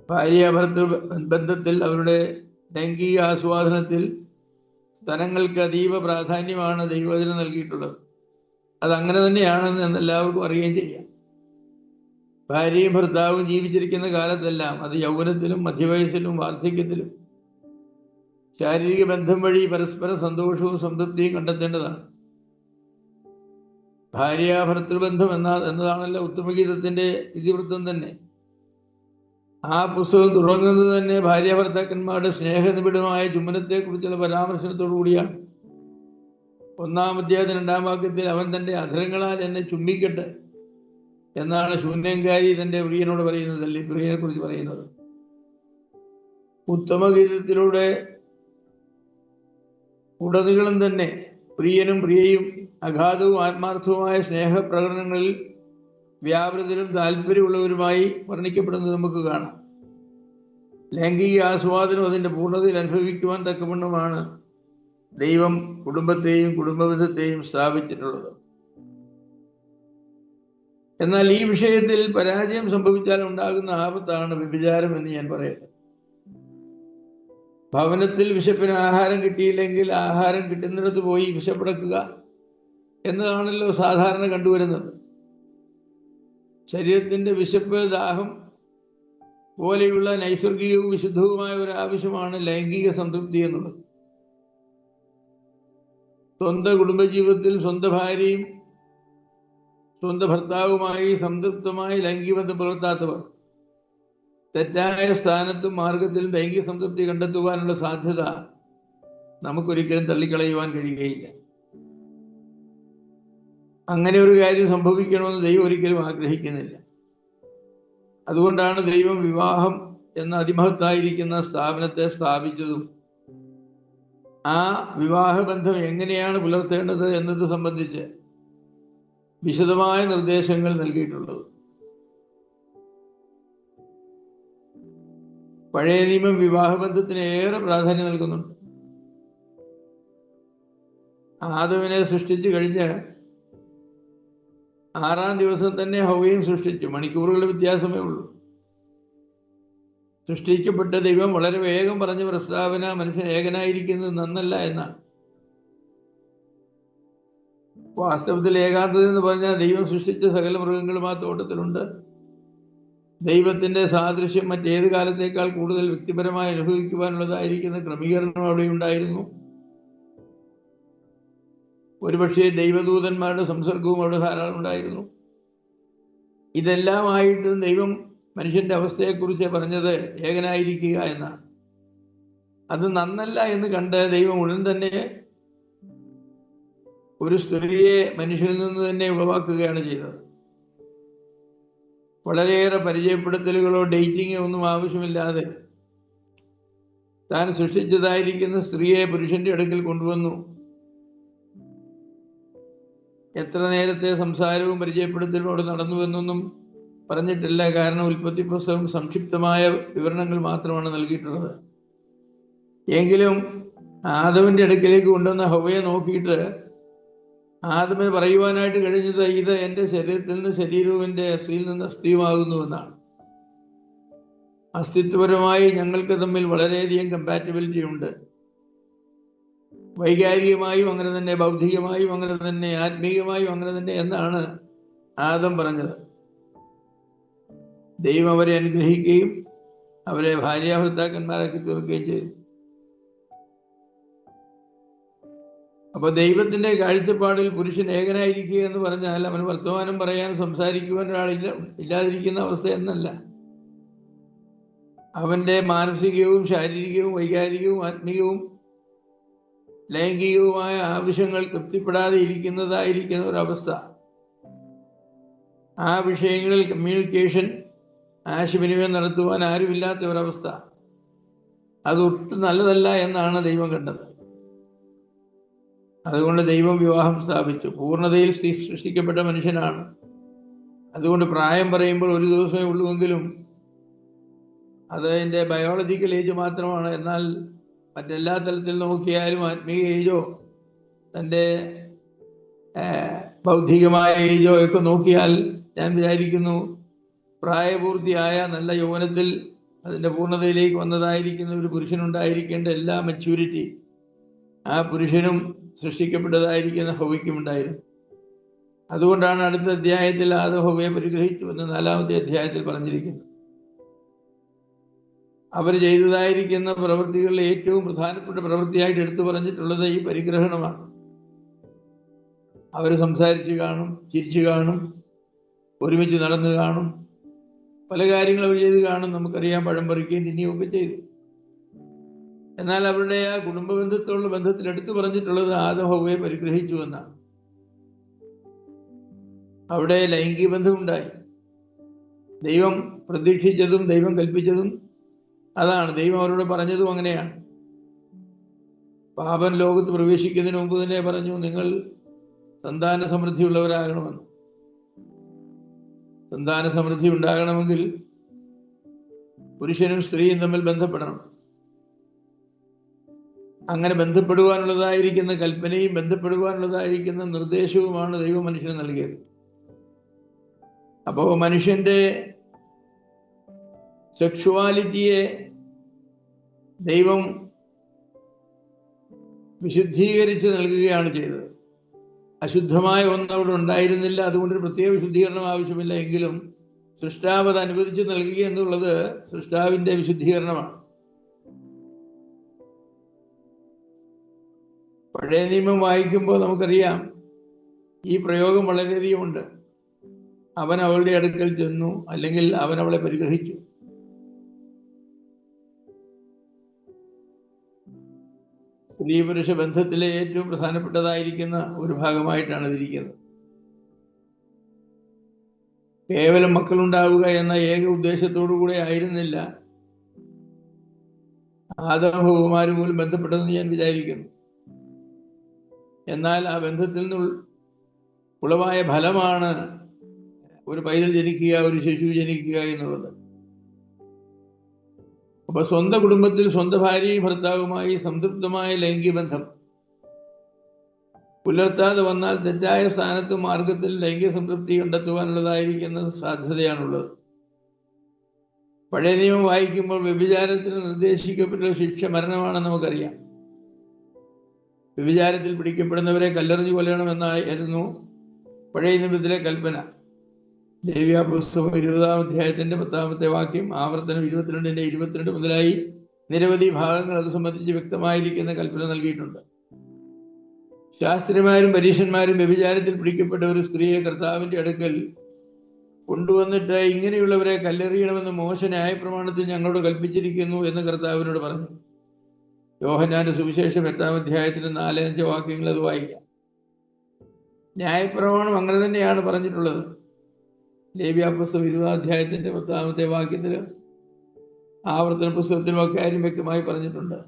ഭാര്യാഭർത്തൃ ബന്ധത്തിൽ അവരുടെ ലൈംഗിക ആസ്വാദനത്തിൽ സ്ഥലങ്ങൾക്ക് അതീവ പ്രാധാന്യമാണ് ദൈവവചനം നൽകിയിട്ടുള്ളത്. അതങ്ങനെ തന്നെയാണെന്ന് എല്ലാവർക്കും അറിയുകയും ചെയ്യാം. ഭാര്യയും ഭർത്താവും ജീവിച്ചിരിക്കുന്ന കാലത്തെല്ലാം, അത് യൗവനത്തിലും മധ്യവയസ്സിലും വാർദ്ധക്യത്തിലും, ശാരീരിക ബന്ധം വഴി പരസ്പര സന്തോഷവും സംതൃപ്തിയും കണ്ടെത്തേണ്ടതാണ്. ഭാര്യാഭർത്തൃബന്ധം എന്നതാണല്ലോ ഉത്തമഗീതത്തിന്റെ ഇതിവൃത്തം തന്നെ. ആ പുസ്തകം തുടങ്ങുന്നത് തന്നെ ഭാര്യാഭർത്താക്കന്മാരുടെ സ്നേഹനിബിഡമായ ചുംബനത്തെക്കുറിച്ചുള്ള പരാമർശനത്തോടു കൂടിയാണ്. 1-ാം അധ്യായത്തിന് 2-ാം വാക്യത്തിൽ അവൻ തൻ്റെ അധരങ്ങളാൽ എന്നെ ചുംബിക്കട്ടെ എന്നാണ് ശൂന്യങ്കാരി തൻ്റെ പ്രിയനോട് പറയുന്നത്, അല്ലെങ്കിൽ പ്രിയനെ കുറിച്ച് പറയുന്നത്. ഉത്തമഗീതത്തിലൂടെ ഉടനീളം തന്നെ പ്രിയനും പ്രിയയും അഗാധവും ആത്മാർത്ഥവുമായ സ്നേഹപ്രകടനങ്ങളിൽ വ്യാപൃതരും താല്പര്യമുള്ളവരുമായി വർണ്ണിക്കപ്പെടുന്നത് നമുക്ക് കാണാം. ലൈംഗിക ആസ്വാദനം അതിൻ്റെ പൂർണ്ണതയിൽ അനുഭവിക്കുവാൻ തക്കവണ്ണമാണ് ദൈവം കുടുംബത്തെയും കുടുംബബന്ധത്തെയും സ്ഥാപിച്ചിട്ടുള്ളത്. എന്നാൽ ഈ വിഷയത്തിൽ പരാജയം സംഭവിച്ചാൽ ഉണ്ടാകുന്ന ആപത്താണ് വ്യഭിചാരം എന്ന് ഞാൻ പറയട്ടെ. ഭവനത്തിൽ വിശപ്പിന് ആഹാരം കിട്ടിയില്ലെങ്കിൽ ആഹാരം കിട്ടുന്നിടത്ത് പോയി വിശപ്പടക്കുക എന്നതാണല്ലോ സാധാരണ കണ്ടുവരുന്നത്. ശരീരത്തിൻ്റെ വിശപ്പ്, ദാഹം പോലെയുള്ള നൈസർഗികവും വിശുദ്ധവുമായ ഒരു ആവശ്യമാണ് ലൈംഗിക സംതൃപ്തി എന്നുള്ളത്. സ്വന്തം കുടുംബജീവിതത്തിൽ സ്വന്തം ഭാര്യയും സ്വന്തം ഭർത്താവുമായി സംതൃപ്തമായി ലൈംഗിക ബന്ധം പുലർത്താത്തവർ തെറ്റായ സ്ഥാനത്തും മാർഗത്തിലും ലൈംഗിക സംതൃപ്തി കണ്ടെത്തുവാനുള്ള സാധ്യത നമുക്കൊരിക്കലും തള്ളിക്കളയുവാൻ കഴിയുകയില്ല. അങ്ങനെ ഒരു കാര്യം സംഭവിക്കണമെന്ന് ദൈവം ഒരിക്കലും ആഗ്രഹിക്കുന്നില്ല. അതുകൊണ്ടാണ് ദൈവം വിവാഹം എന്ന അതിമഹത്തായിരിക്കുന്ന സ്ഥാപനത്തെ സ്ഥാപിച്ചതും ആ വിവാഹബന്ധം എങ്ങനെയാണ് പുലർത്തേണ്ടത് എന്നത് സംബന്ധിച്ച് വിശദമായ നിർദ്ദേശങ്ങൾ നൽകിയിട്ടുള്ളത്. പഴയ നിയമം വിവാഹബന്ധത്തിന് ഏറെ പ്രാധാന്യം നൽകുന്നുണ്ട്. ആദമിനെ സൃഷ്ടിച്ചു കഴിഞ്ഞ് 6-ാം ദിവസം തന്നെ ഹവ്വയും സൃഷ്ടിച്ചു. മണിക്കൂറുകളുടെ വ്യത്യാസമേ ഉള്ളൂ. സൃഷ്ടിക്കപ്പെട്ട ദൈവം വളരെ വേഗം പറഞ്ഞ പ്രസ്താവന മനുഷ്യൻ ഏകനായിരിക്കുന്നത് നന്നല്ല എന്നാണ്. വാസ്തവത്തിൽ ഏകാന്തത എന്ന് പറഞ്ഞാൽ ദൈവം സൃഷ്ടിച്ച സകല മൃഗങ്ങളും ആ തോട്ടത്തിലുണ്ട്. ദൈവത്തിന്റെ സാദൃശ്യം മറ്റേത് കാലത്തേക്കാൾ കൂടുതൽ വ്യക്തിപരമായി അനുഭവിക്കുവാനുള്ളതായിരിക്കുന്ന ക്രമീകരണം അവിടെ ഉണ്ടായിരുന്നു. ഒരുപക്ഷെ ദൈവദൂതന്മാരുടെ സംസർഗവും അവിടെ ധാരാളം ഉണ്ടായിരുന്നു. ഇതെല്ലാമായിട്ടും ദൈവം മനുഷ്യന്റെ അവസ്ഥയെക്കുറിച്ച് പറഞ്ഞത് ഏകനായിരിക്കുക എന്നാണ്. അത് നന്നല്ല എന്ന് കണ്ട് ദൈവം ഉടൻ തന്നെ ഒരു സ്ത്രീയെ മനുഷ്യനിൽ നിന്ന് തന്നെ ഉളവാക്കുകയാണ് ചെയ്തത്. വളരെയേറെ പരിചയപ്പെടുത്തലുകളോ ഡേറ്റിങ്ങോ ഒന്നും ആവശ്യമില്ലാതെ താൻ സൃഷ്ടിച്ചതായിരിക്കുന്ന സ്ത്രീയെ പുരുഷന്റെ അടുക്കൽ കൊണ്ടുവന്നു. എത്ര നേരത്തെ സംസാരവും പരിചയപ്പെടുത്തലും അവിടെ നടന്നുവെന്നൊന്നും പറഞ്ഞിട്ടില്ല. കാരണം ഉൽപ്പത്തി പുസ്തകം സംക്ഷിപ്തമായ വിവരണങ്ങൾ മാത്രമാണ് നൽകിയിട്ടുള്ളത്. എങ്കിലും ആദമിന്റെ അടുക്കലേക്ക് കൊണ്ടുവന്ന ഹവ്വയെ നോക്കിയിട്ട് ആദമിന് പറയുവാനായിട്ട് കഴിഞ്ഞത്, ഇത് എൻ്റെ ശരീരത്തിൽ നിന്ന് ശരീരവും എൻ്റെ സ്ത്രീയിൽ നിന്ന് അസ്ഥിയുമാകുന്നുവെന്നാണ്. അസ്തിത്വപരമായി ഞങ്ങൾക്ക് തമ്മിൽ വളരെയധികം കമ്പാറ്റബിലിറ്റി ഉണ്ട്. വൈകാരികമായും അങ്ങനെ തന്നെ, ബൗദ്ധികമായും അങ്ങനെ തന്നെ, ആത്മീയമായും അങ്ങനെ തന്നെ എന്നാണ് ആദം പറഞ്ഞത്. ദൈവം അവരെ അനുഗ്രഹിക്കുകയും അവരെ ഭാര്യാഭർത്താക്കന്മാരാക്കി തീർക്കുകയും ചെയ്തു. അപ്പൊ ദൈവത്തിന്റെ കാഴ്ചപ്പാടിൽ പുരുഷൻ ഏകനായിരിക്കുക എന്ന് പറഞ്ഞാൽ അവന് വർത്തമാനം പറയാൻ, സംസാരിക്കുവാൻ ഒരാളില്ല ഇല്ലാതിരിക്കുന്ന അവസ്ഥ എന്നല്ല. അവന്റെ മാനസികവും ശാരീരികവും വൈകാരികവും ആത്മീയവും ലൈംഗികവുമായ ആവശ്യങ്ങൾ തൃപ്തിപ്പെടാതെ ഇരിക്കുന്ന ഒരവസ്ഥ. ആ വിഷയങ്ങളിൽ കമ്മ്യൂണിക്കേഷൻ, ആശയവിനിമയം നടത്തുവാൻ ആരുമില്ലാത്ത ഒരവസ്ഥ, അത് ഒട്ടും നല്ലതല്ല എന്നാണ് ദൈവം കണ്ടത്. അതുകൊണ്ട് ദൈവം വിവാഹം സ്ഥാപിച്ചു. പൂർണ്ണതയിൽ സൃഷ്ടിക്കപ്പെട്ട മനുഷ്യനാണ്. അതുകൊണ്ട് പ്രായം പറയുമ്പോൾ ഒരു ദിവസമേ ഉള്ളുവെങ്കിലും അത് അതിൻ്റെ ബയോളജിക്കൽ ഏജ് മാത്രമാണ്. എന്നാൽ മറ്റെല്ലാ തലത്തിൽ നോക്കിയാലും ആത്മീയ ഏജോ തൻ്റെ ബൗദ്ധികമായ ഏജോ ഒക്കെ നോക്കിയാൽ ഞാൻ വിചാരിക്കുന്നു പ്രായപൂർത്തിയായ നല്ല യൗവനത്തിൽ അതിൻ്റെ പൂർണ്ണതയിലേക്ക് വന്നതായിരിക്കുന്ന ഒരു പുരുഷനുണ്ടായിരിക്കേണ്ട എല്ലാ മെച്യൂരിറ്റി ആ പുരുഷനും സൃഷ്ടിക്കപ്പെട്ടതായിരിക്കുന്ന ഹവ്വയ്ക്കും ഉണ്ടായിരുന്നു. അതുകൊണ്ടാണ് അടുത്ത അധ്യായത്തിൽ ആദം ഹവ്വയെ പരിഗ്രഹിച്ചു എന്ന് 4-ാമത്തെ അധ്യായത്തിൽ പറഞ്ഞിരിക്കുന്നത്. അവർ ചെയ്തതായിരിക്കുന്ന പ്രവൃത്തികളിൽ ഏറ്റവും പ്രധാനപ്പെട്ട പ്രവൃത്തിയായിട്ട് എടുത്തു പറഞ്ഞിട്ടുള്ളത് ഈ പരിഗ്രഹണമാണ്. അവർ സംസാരിച്ച് കാണും, ചിരിച്ചു കാണും, ഒരുമിച്ച് നടന്നു കാണും, പല കാര്യങ്ങൾ അവർ ചെയ്ത് കാണും. നമുക്കറിയാം, പഴം പറിക്കുകയും തിന്നുകയൊക്കെ ചെയ്തു. എന്നാൽ അവരുടെ ആ കുടുംബ ബന്ധത്തോടുള്ള ബന്ധത്തിൽ എടുത്തു പറഞ്ഞിട്ടുള്ളത് ആദം ഹവ്വയെ പരിഗ്രഹിച്ചു എന്നാണ്. അവിടെ ലൈംഗിക ബന്ധമുണ്ടായി. ദൈവം പ്രതീക്ഷിച്ചതും ദൈവം കൽപ്പിച്ചതും അതാണ്. ദൈവം അവരോട് പറഞ്ഞതും അങ്ങനെയാണ്. പാപൻ ലോകത്ത് പ്രവേശിക്കുന്നതിന് മുമ്പ് തന്നെ പറഞ്ഞു, നിങ്ങൾ സന്താന സമൃദ്ധിയുള്ളവരാകണമെന്ന്. സന്താന സമൃദ്ധി ഉണ്ടാകണമെങ്കിൽ പുരുഷനും സ്ത്രീയും തമ്മിൽ ബന്ധപ്പെടണം. അങ്ങനെ ബന്ധപ്പെടുവാനുള്ളതായിരിക്കുന്ന കൽപ്പനയും ബന്ധപ്പെടുവാനുള്ളതായിരിക്കുന്ന നിർദ്ദേശവുമാണ് ദൈവം മനുഷ്യന് നൽകിയത്. അപ്പോൾ മനുഷ്യന്റെ സെക്ഷുവാലിറ്റിയെ ദൈവം വിശുദ്ധീകരിച്ച് നൽകുകയാണ് ചെയ്തത്. അശുദ്ധമായ ഒന്നും അവിടെ ഉണ്ടായിരുന്നില്ല. അതുകൊണ്ടൊരു പ്രത്യേക വിശുദ്ധീകരണം ആവശ്യമില്ല. എങ്കിലും സൃഷ്ടാവ് അത് അനുവദിച്ച് നൽകുക എന്നുള്ളത് സൃഷ്ടാവിന്റെ വിശുദ്ധീകരണമാണ്. പഴയ നിയമം വായിക്കുമ്പോൾ നമുക്കറിയാം ഈ പ്രയോഗം വളരെയധികം ഉണ്ട്. അവൻ അവളുടെ അടുക്കൽ ചെന്നു, അല്ലെങ്കിൽ അവൻ അവളെ പരിഗ്രഹിച്ചു. സ്ത്രീ പുരുഷ ബന്ധത്തിലെ ഏറ്റവും പ്രധാനപ്പെട്ടതായിരിക്കുന്ന ഒരു ഭാഗമായിട്ടാണ് ഇതിരിക്കുന്നത്. കേവലം മക്കളുണ്ടാവുക എന്ന ഏക ഉദ്ദേശത്തോടു കൂടെ ആയിരുന്നില്ല ആദം ഹവ്വമാര് പോലും ബന്ധപ്പെട്ടതെന്ന് ഞാൻ വിചാരിക്കുന്നു. എന്നാൽ ആ ബന്ധത്തിൽ നിന്ന് ഉളവായ ഫലമാണ് ഒരു പൈതൽ ജനിക്കുക, ഒരു ശിശു ജനിക്കുക എന്നുള്ളത്. അപ്പൊ സ്വന്തം കുടുംബത്തിൽ സ്വന്തം ഭാര്യയും ഭർത്താവുമായി സംതൃപ്തമായ ലൈംഗിക ബന്ധം പുലർത്താതെ വന്നാൽ തെറ്റായ സ്ഥാനത്തും മാർഗത്തിൽ ലൈംഗിക സംതൃപ്തി കണ്ടെത്തുവാനുള്ളതായിരിക്കുന്ന സാധ്യതയാണുള്ളത്. പഴയ നിയമം വായിക്കുമ്പോൾ വ്യഭിചാരത്തിന് നിർദ്ദേശിക്കപ്പെട്ട ശിക്ഷ മരണമാണെന്ന് നമുക്കറിയാം. വ്യഭിചാരത്തിൽ പിടിക്കപ്പെടുന്നവരെ കല്ലെറിഞ്ഞു കൊല്ലണമെന്നായിരുന്നു പഴയ നിയമത്തിലെ കൽപ്പന. ലേവ്യ പുസ്തകം 20-ാം അധ്യായത്തിന്റെ 10-ാമത്തെ വാക്യം, ആവർത്തനം 22 മുതലായി നിരവധി ഭാഗങ്ങൾ അത് സംബന്ധിച്ച് വ്യക്തമായിരിക്കുന്ന കൽപ്പന നൽകിയിട്ടുണ്ട്. ശാസ്ത്രിമാരും പരീക്ഷന്മാരും വ്യഭിചാരത്തിൽ പിടിക്കപ്പെട്ട ഒരു സ്ത്രീയെ കർത്താവിന്റെ അടുക്കൽ കൊണ്ടുവന്നിട്ട് ഇങ്ങനെയുള്ളവരെ കല്ലെറിയണമെന്ന് മോശ ന്യായപ്രമാണത്തിൽ ഞങ്ങളോട് കൽപ്പിച്ചിരിക്കുന്നു എന്ന് കർത്താവിനോട് പറഞ്ഞു. യോഹന്നാന്റെ സുവിശേഷം 8-ാം അധ്യായത്തിന്റെ 4-5 വാക്യങ്ങൾ അത് വായിക്കാം. ന്യായപ്രമാണം അങ്ങനെ തന്നെയാണ് പറഞ്ഞിട്ടുള്ളത്. ലേവ്യാപുസ്തകം 20 അധ്യായത്തിന്റെ 10-ാമത്തെ വാക്യത്തിൽ, ആവർത്തന പുസ്തകത്തിലും അക്കാര്യം വ്യക്തമായി പറഞ്ഞിട്ടുണ്ട്.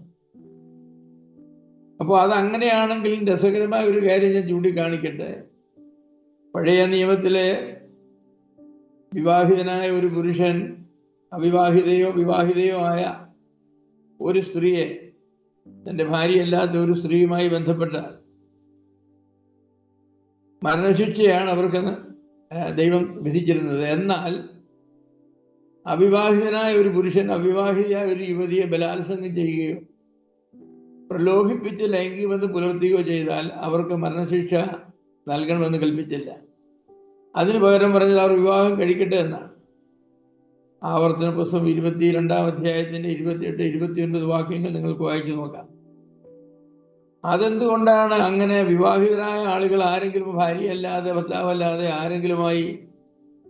അപ്പോൾ അതങ്ങനെയാണെങ്കിൽ രസകരമായ ഒരു കാര്യം ഞാൻ ചൂണ്ടിക്കാണിക്കട്ടെ. പഴയ നിയമത്തിലെ വിവാഹിതനായ ഒരു പുരുഷൻ അവിവാഹിതയോ വിവാഹിതയോ ആയ ഒരു സ്ത്രീയെ, തന്റെ ഭാര്യയല്ലാത്ത ഒരു സ്ത്രീയുമായി ബന്ധപ്പെട്ടാൽ മരണശിക്ഷയാണ് അവർക്ക് ദൈവം വിധിച്ചിരുന്നത്. എന്നാൽ അവിവാഹിതനായ ഒരു പുരുഷൻ അവിവാഹിതയായ ഒരു യുവതിയെ ബലാത്സംഗം ചെയ്യുകയോ പ്രലോഭിപ്പിച്ച് ലൈംഗിക ബന്ധം പുലർത്തുകയോ ചെയ്താൽ അവർക്ക് മരണശിക്ഷ നൽകണമെന്ന് കൽപ്പിച്ചില്ല. അതിന് പകരം പറഞ്ഞത് അവർ വിവാഹം കഴിക്കട്ടെ എന്നാണ്. ആവർത്തന പുസ്തകം 22-ാം അധ്യായത്തിന്റെ 28-29 വാക്യങ്ങൾ നിങ്ങൾക്ക് വായിച്ചു നോക്കാം. അതെന്തുകൊണ്ടാണ് അങ്ങനെ? വിവാഹിതരായ ആളുകൾ ആരെങ്കിലും ഭാര്യയല്ലാതെ ഭർത്താവല്ലാതെ ആരെങ്കിലുമായി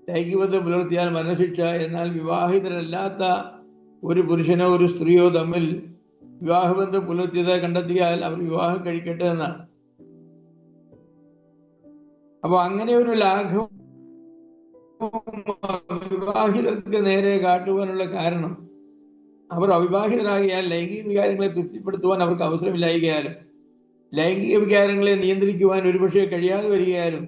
ലൈംഗിക ബന്ധം പുലർത്തിയാൽ മരണശിക്ഷ. എന്നാൽ വിവാഹിതരല്ലാത്ത ഒരു പുരുഷനോ ഒരു സ്ത്രീയോ തമ്മിൽ വിവാഹബന്ധം പുലർത്തിയതായി കണ്ടെത്തിയാൽ അവർ വിവാഹം കഴിക്കട്ടെ എന്നാണ്. അപ്പൊ അങ്ങനെ ഒരു ലാഘവം അവിവാഹിതർക്ക് നേരെ കാട്ടുവാനുള്ള കാരണം, അവർ അവിവാഹിതരാകിയാൽ ലൈംഗിക വികാരങ്ങളെ തൃപ്തിപ്പെടുത്തുവാൻ അവർക്ക് അവസരമില്ലായികയാലും ലൈംഗിക വികാരങ്ങളെ നിയന്ത്രിക്കുവാൻ ഒരുപക്ഷെ കഴിയാതെ വരികയാലും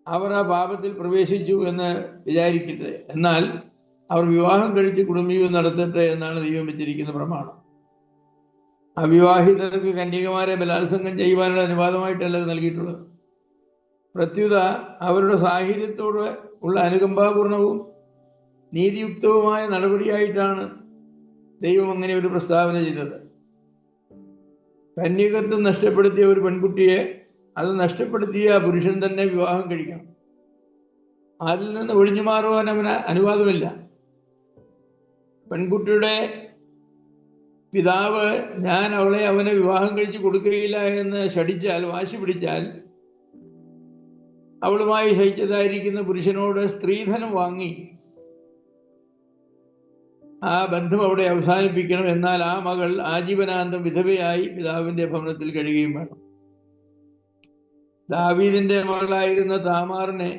അവർ ആ പാപത്തിൽ പ്രവേശിച്ചു എന്ന് വിചാരിക്കട്ടെ. എന്നാൽ അവർ വിവാഹം കഴിച്ച് കുടുംബജീവിതം നടത്തട്ടെ എന്നാണ് ദൈവം വെച്ചിരിക്കുന്ന പ്രമാണം. അവിവാഹിതർക്ക് കന്യകമാരെ ബലാത്സംഗം ചെയ്യുവാനുള്ള അനുവാദമായിട്ടല്ല നൽകിയിട്ടുള്ളത്. പ്രത്യുത അവരുടെ സാഹചര്യത്തോട് ഉള്ള അനുകമ്പാപൂർണവും നീതിയുക്തവുമായ നടപടിയായിട്ടാണ് ദൈവം അങ്ങനെ ഒരു പ്രസ്താവന ചെയ്തത്. കന്യകത്വം നഷ്ടപ്പെടുത്തിയ ഒരു പെൺകുട്ടിയെ അത് നഷ്ടപ്പെടുത്തിയ പുരുഷൻ തന്നെ വിവാഹം കഴിക്കണം. അതിൽ നിന്ന് ഒഴിഞ്ഞു മാറുവാൻ അവന് അനുവാദമില്ല. പെൺകുട്ടിയുടെ പിതാവ് ഞാൻ അവളെ അവനെ വിവാഹം കഴിച്ച് കൊടുക്കുകയില്ല എന്ന് ശഠിച്ചാൽ, വാശി പിടിച്ചാൽ, അവളുമായി ശയിച്ചതായിരിക്കുന്ന പുരുഷനോട് സ്ത്രീധനം വാങ്ങി ആ ബന്ധം അവിടെ അവസാനിപ്പിക്കണം. എന്നാൽ ആ മകൾ ആജീവനാന്തം വിധവയായി പിതാവിന്റെ ഭവനത്തിൽ കഴിയുകയും വേണം. ദാവീദിന്റെ മകളായിരുന്ന താമാറിനെ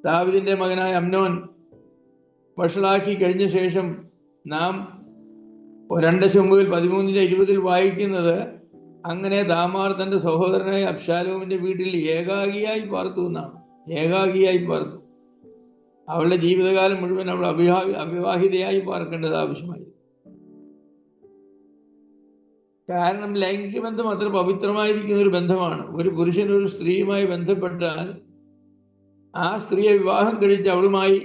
ദാവീദിന്റെ മകനായ അമ്നോൻ വഷളാക്കി കഴിഞ്ഞ ശേഷം നാം 2 ശമൂവേൽ 13-20 വായിക്കുന്നത്, അങ്ങനെ താമാർ തന്റെ സഹോദരനായ അബ്ശാലോമിന്റെ വീട്ടിൽ ഏകാഗിയായി പാർത്തു എന്നാണ്. ഏകാഗിയായി പാർത്തു. അവളുടെ ജീവിതകാലം മുഴുവൻ അവൾ അവിവാഹിതയായി പാർക്കേണ്ടത് ആവശ്യമായി. കാരണം ലൈംഗിക ബന്ധം അത്ര പവിത്രമായിരിക്കുന്ന ഒരു ബന്ധമാണ്. ഒരു പുരുഷൻ ഒരു സ്ത്രീയുമായി ബന്ധപ്പെട്ടാൽ ആ സ്ത്രീയെ വിവാഹം കഴിച്ച് അവളുമായി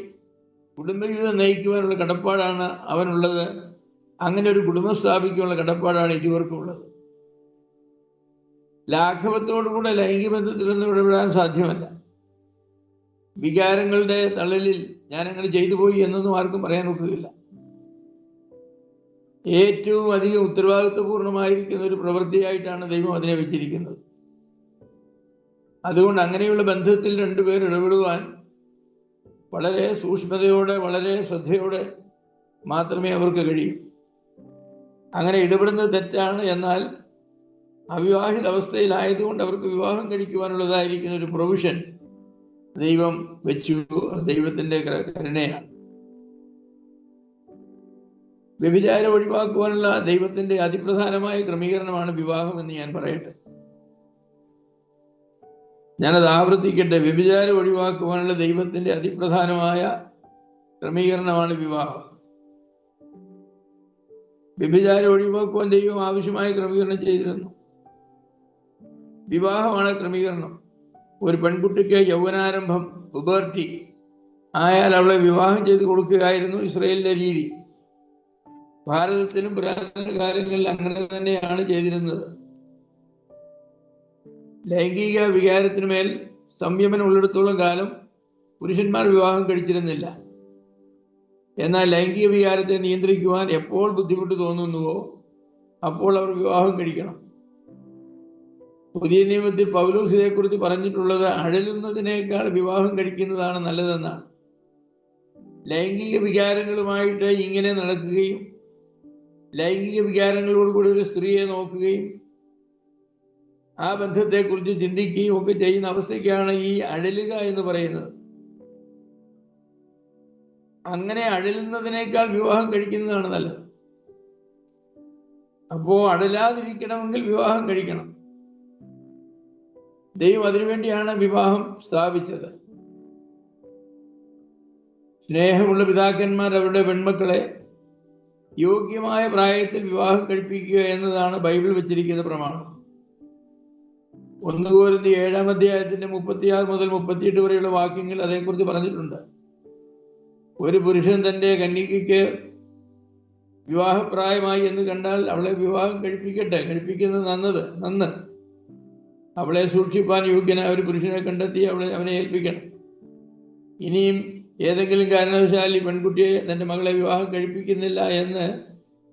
കുടുംബജീവിതം നയിക്കുവാനുള്ള കടപ്പാടാണ് അവനുള്ളത്. അങ്ങനെ ഒരു കുടുംബം സ്ഥാപിക്കാനുള്ള കടപ്പാടാണ് ഇരുവർക്കുള്ളത്. ലാഘവത്തോടുകൂടെ ലൈംഗിക ബന്ധത്തിൽ നിന്ന് ഇടപെടാൻ സാധ്യമല്ല. വികാരങ്ങളുടെ തള്ളലിൽ ഞാൻ അങ്ങനെ ചെയ്തു പോയി എന്നൊന്നും ആർക്കും പറയാൻ ഒക്കുകയില്ല. ഏറ്റവും അധികം ഉത്തരവാദിത്വപൂർണമായിരിക്കുന്ന ഒരു പ്രവൃത്തിയായിട്ടാണ് ദൈവം അതിനെ വെച്ചിരിക്കുന്നത്. അതുകൊണ്ട് അങ്ങനെയുള്ള ബന്ധത്തിൽ രണ്ടുപേർ ഇടപെടുവാൻ വളരെ സൂക്ഷ്മതയോടെ, വളരെ ശ്രദ്ധയോടെ മാത്രമേ അവർക്ക് കഴിയൂ. അങ്ങനെ ഇടപെടുന്നത് തെറ്റാണ്. എന്നാൽ അവിവാഹിത അവസ്ഥയിലായതുകൊണ്ട് അവർക്ക് വിവാഹം കഴിക്കുവാനുള്ളതായിരിക്കുന്ന ഒരു പ്രൊവിഷൻ ദൈവം വെച്ചു. ദൈവത്തിന്റെ കരുണയാണ്. വ്യഭിചാരം ഒഴിവാക്കുവാനുള്ള ദൈവത്തിന്റെ അതിപ്രധാനമായ ക്രമീകരണമാണ് വിവാഹം എന്ന് ഞാൻ പറയട്ടെ. ഞാനത് ആവർത്തിക്കട്ടെ. വ്യഭിചാരം ഒഴിവാക്കുവാനുള്ള ദൈവത്തിന്റെ അതിപ്രധാനമായ ക്രമീകരണമാണ് വിവാഹം. വ്യഭിചാരം ഒഴിവാക്കുവാൻ ദൈവം ആവശ്യമായ ക്രമീകരണം ചെയ്തിരുന്നു. വിവാഹമാണ് ക്രമീകരണം. ഒരു പെൺകുട്ടിക്ക് യൗവനാരംഭം, പുബർട്ടി ആയാൽ അവളെ വിവാഹം ചെയ്ത് കൊടുക്കുകയായിരുന്നു ഇസ്രായേലിന്റെ രീതി. ഭാരതത്തിലും പുരാതന കാലങ്ങളിൽ അങ്ങനെ തന്നെയാണ് ചെയ്തിരുന്നത്. ലൈംഗിക വികാരത്തിന് മേൽ സംയമനം ഉള്ളിടത്തോളം കാലം പുരുഷന്മാർ വിവാഹം കഴിച്ചിരുന്നില്ല. എന്നാൽ ലൈംഗിക വികാരത്തെ നിയന്ത്രിക്കുവാൻ എപ്പോൾ ബുദ്ധിമുട്ട് തോന്നുന്നുവോ അപ്പോൾ അവർ വിവാഹം കഴിക്കണം. പുതിയ നിയമത്തിൽ പൗലോസ് ഇതേക്കുറിച്ച് പറഞ്ഞിട്ടുള്ളത് അഴലുന്നതിനേക്കാൾ വിവാഹം കഴിക്കുന്നതാണ് നല്ലതെന്നാണ്. ലൈംഗിക വികാരങ്ങളുമായിട്ട് ഇങ്ങനെ നടക്കുകയും ലൈംഗിക വികാരങ്ങളോടുകൂടി ഒരു സ്ത്രീയെ നോക്കുകയും ആ ബന്ധത്തെക്കുറിച്ച് ചിന്തിക്കുകയും ഒക്കെ ചെയ്യുന്ന അവസ്ഥയ്ക്കാണ് ഈ അഴലുക എന്ന് പറയുന്നത്. അങ്ങനെ അഴലുന്നതിനേക്കാൾ വിവാഹം കഴിക്കുന്നതാണ് നല്ലത്. അപ്പോ അടലാതിരിക്കണമെങ്കിൽ വിവാഹം കഴിക്കണം. ദൈവം അതിനുവേണ്ടിയാണ് വിവാഹം സ്ഥാപിച്ചത്. സ്നേഹമുള്ള പിതാക്കന്മാർ അവരുടെ പെൺമക്കളെ യോഗ്യമായ പ്രായത്തിൽ വിവാഹം കഴിപ്പിക്കുക എന്നതാണ് ബൈബിൾ വെച്ചിരിക്കുന്ന പ്രമാണം. 1 കൊരിന്ത്യർ 7-ാം അധ്യായത്തിന്റെ 36 മുതൽ 38 വരെയുള്ള വാക്യങ്ങൾ അതേക്കുറിച്ച് പറഞ്ഞിട്ടുണ്ട്. ഒരു പുരുഷൻ തന്റെ കന്യകയ്ക്ക് വിവാഹപ്രായമായി എന്ന് കണ്ടാൽ അവളെ വിവാഹം കഴിപ്പിക്കട്ടെ. കഴിപ്പിക്കുന്നത് നന്ന്. അവളെ സൂക്ഷിപ്പാൻ യോഗ്യനായ ഒരു പുരുഷനെ കണ്ടെത്തി അവനെ ഏൽപ്പിക്കണം. ഇനിയും ഏതെങ്കിലും കാരണവശാൽ ഈ പെൺകുട്ടിയെ തന്റെ മകളെ വിവാഹം കഴിപ്പിക്കുന്നില്ല എന്ന്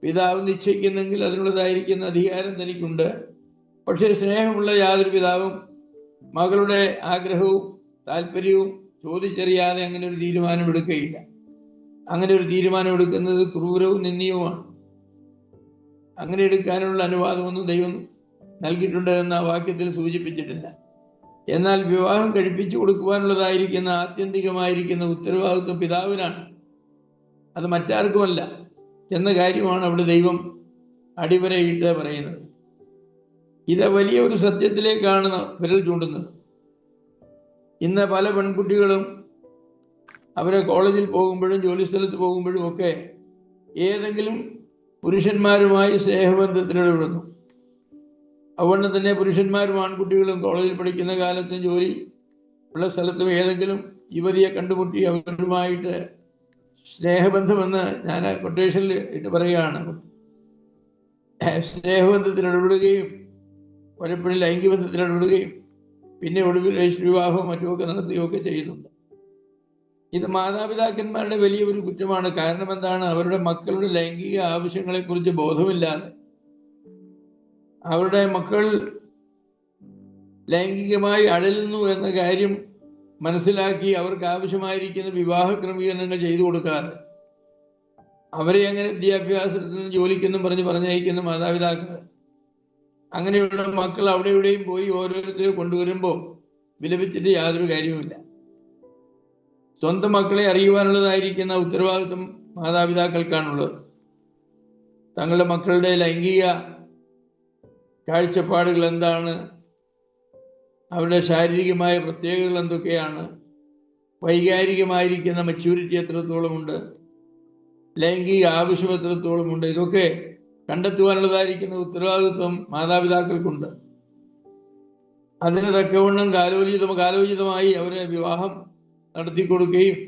പിതാവ് നിശ്ചയിക്കുന്നെങ്കിൽ അതിനുള്ളതായിരിക്കുന്ന അധികാരം തനിക്കുണ്ട്. പക്ഷേ സ്നേഹമുള്ള യാതൊരു പിതാവും മകളുടെ ആഗ്രഹവും താല്പര്യവും ചോദിച്ചറിയാതെ അങ്ങനെ ഒരു തീരുമാനം എടുക്കുകയില്ല. അങ്ങനെ ഒരു തീരുമാനം എടുക്കുന്നത് ക്രൂരവും നിന്ദ്യവുമാണ്. അങ്ങനെ എടുക്കാനുള്ള അനുവാദമൊന്നും ദൈവം നൽകിയിട്ടുണ്ട് എന്ന വാക്യത്തിൽ സൂചിപ്പിച്ചിട്ടില്ല. എന്നാൽ വിവാഹം കഴിപ്പിച്ചു കൊടുക്കുവാനുള്ളതായിരിക്കുന്ന ആത്യന്തികമായിരിക്കുന്ന ഉത്തരവാദിത്വം പിതാവിനാണ്, അത് മറ്റാർക്കുമല്ല എന്ന കാര്യമാണ് അവിടെ ദൈവം അടിവരയിട്ട് പറയുന്നത്. ഇത് വലിയ ഒരു സത്യത്തിലേക്കാണ് വിരൽ ചൂണ്ടുന്നത്. ഇന്ന് പല പെൺകുട്ടികളും അവരെ കോളേജിൽ പോകുമ്പോഴും ജോലിസ്ഥലത്ത് പോകുമ്പോഴും ഒക്കെ ഏതെങ്കിലും പുരുഷന്മാരുമായി സ്നേഹബന്ധത്തിലിടപെടുന്നു. അതുകൊണ്ട് തന്നെ പുരുഷന്മാരും ആൺകുട്ടികളും കോളേജിൽ പഠിക്കുന്ന കാലത്തും ജോലി ഉള്ള സ്ഥലത്തും ഏതെങ്കിലും യുവതിയെ കണ്ടുമുട്ടി അവരുമായിട്ട് സ്നേഹബന്ധമെന്ന് ഞാൻ കൊട്ടേഷനിൽ ഇട്ട് പറയുകയാണ്. സ്നേഹബന്ധത്തിലിടപെടുകയും പലപ്പോഴും ലൈംഗിക ബന്ധത്തിലിടപെടുകയും പിന്നെ ഒടുവിൽ രജിസ്റ്റർ വിവാഹവും മറ്റുമൊക്കെ നടത്തുകയൊക്കെ ചെയ്യുന്നുണ്ട്. ഇത് മാതാപിതാക്കന്മാരുടെ വലിയ ഒരു കുറ്റമാണ്. കാരണം എന്താണ്? അവരുടെ മക്കളുടെ ലൈംഗിക ആവശ്യങ്ങളെക്കുറിച്ച് ബോധമില്ലാതെ അവരുടെ മക്കൾ ലൈംഗികമായി അഴലുന്നു എന്ന കാര്യം മനസ്സിലാക്കി അവർക്ക് ആവശ്യമായിരിക്കുന്ന വിവാഹ ക്രമീകരണങ്ങൾ ചെയ്തു കൊടുക്കാതെ അവരെ അങ്ങനെ വിദ്യാഭ്യാസത്തിനും ജോലിക്കെന്നും പറഞ്ഞയക്കുന്ന മാതാപിതാക്കൾ, അങ്ങനെയുള്ള മക്കൾ അവിടെ ഇവിടെയും പോയി ഓരോരുത്തരെ കൊണ്ടുവരുമ്പോൾ വിലപിച്ചിട്ട് യാതൊരു കാര്യവുമില്ല. സ്വന്തം മക്കളെ അറിയുവാനുള്ളതായിരിക്കുന്ന ഉത്തരവാദിത്വം മാതാപിതാക്കൾക്കാണുള്ളത്. തങ്ങളുടെ മക്കളുടെ ലൈംഗിക കാഴ്ചപ്പാടുകൾ എന്താണ്, അവരുടെ ശാരീരികമായ പ്രത്യേകതകൾ എന്തൊക്കെയാണ്, വൈകാരികമായിരിക്കുന്ന മെച്യൂരിറ്റി എത്രത്തോളമുണ്ട്, ലൈംഗിക ആവശ്യം എത്രത്തോളമുണ്ട്, ഇതൊക്കെ കണ്ടെത്തുവാനുള്ളതായിരിക്കുന്ന ഉത്തരവാദിത്വം മാതാപിതാക്കൾക്കുണ്ട്. അതിന് തക്കവണ്ണം കാലോചിതമായി അവരെ വിവാഹം നടത്തിക്കൊടുക്കുകയും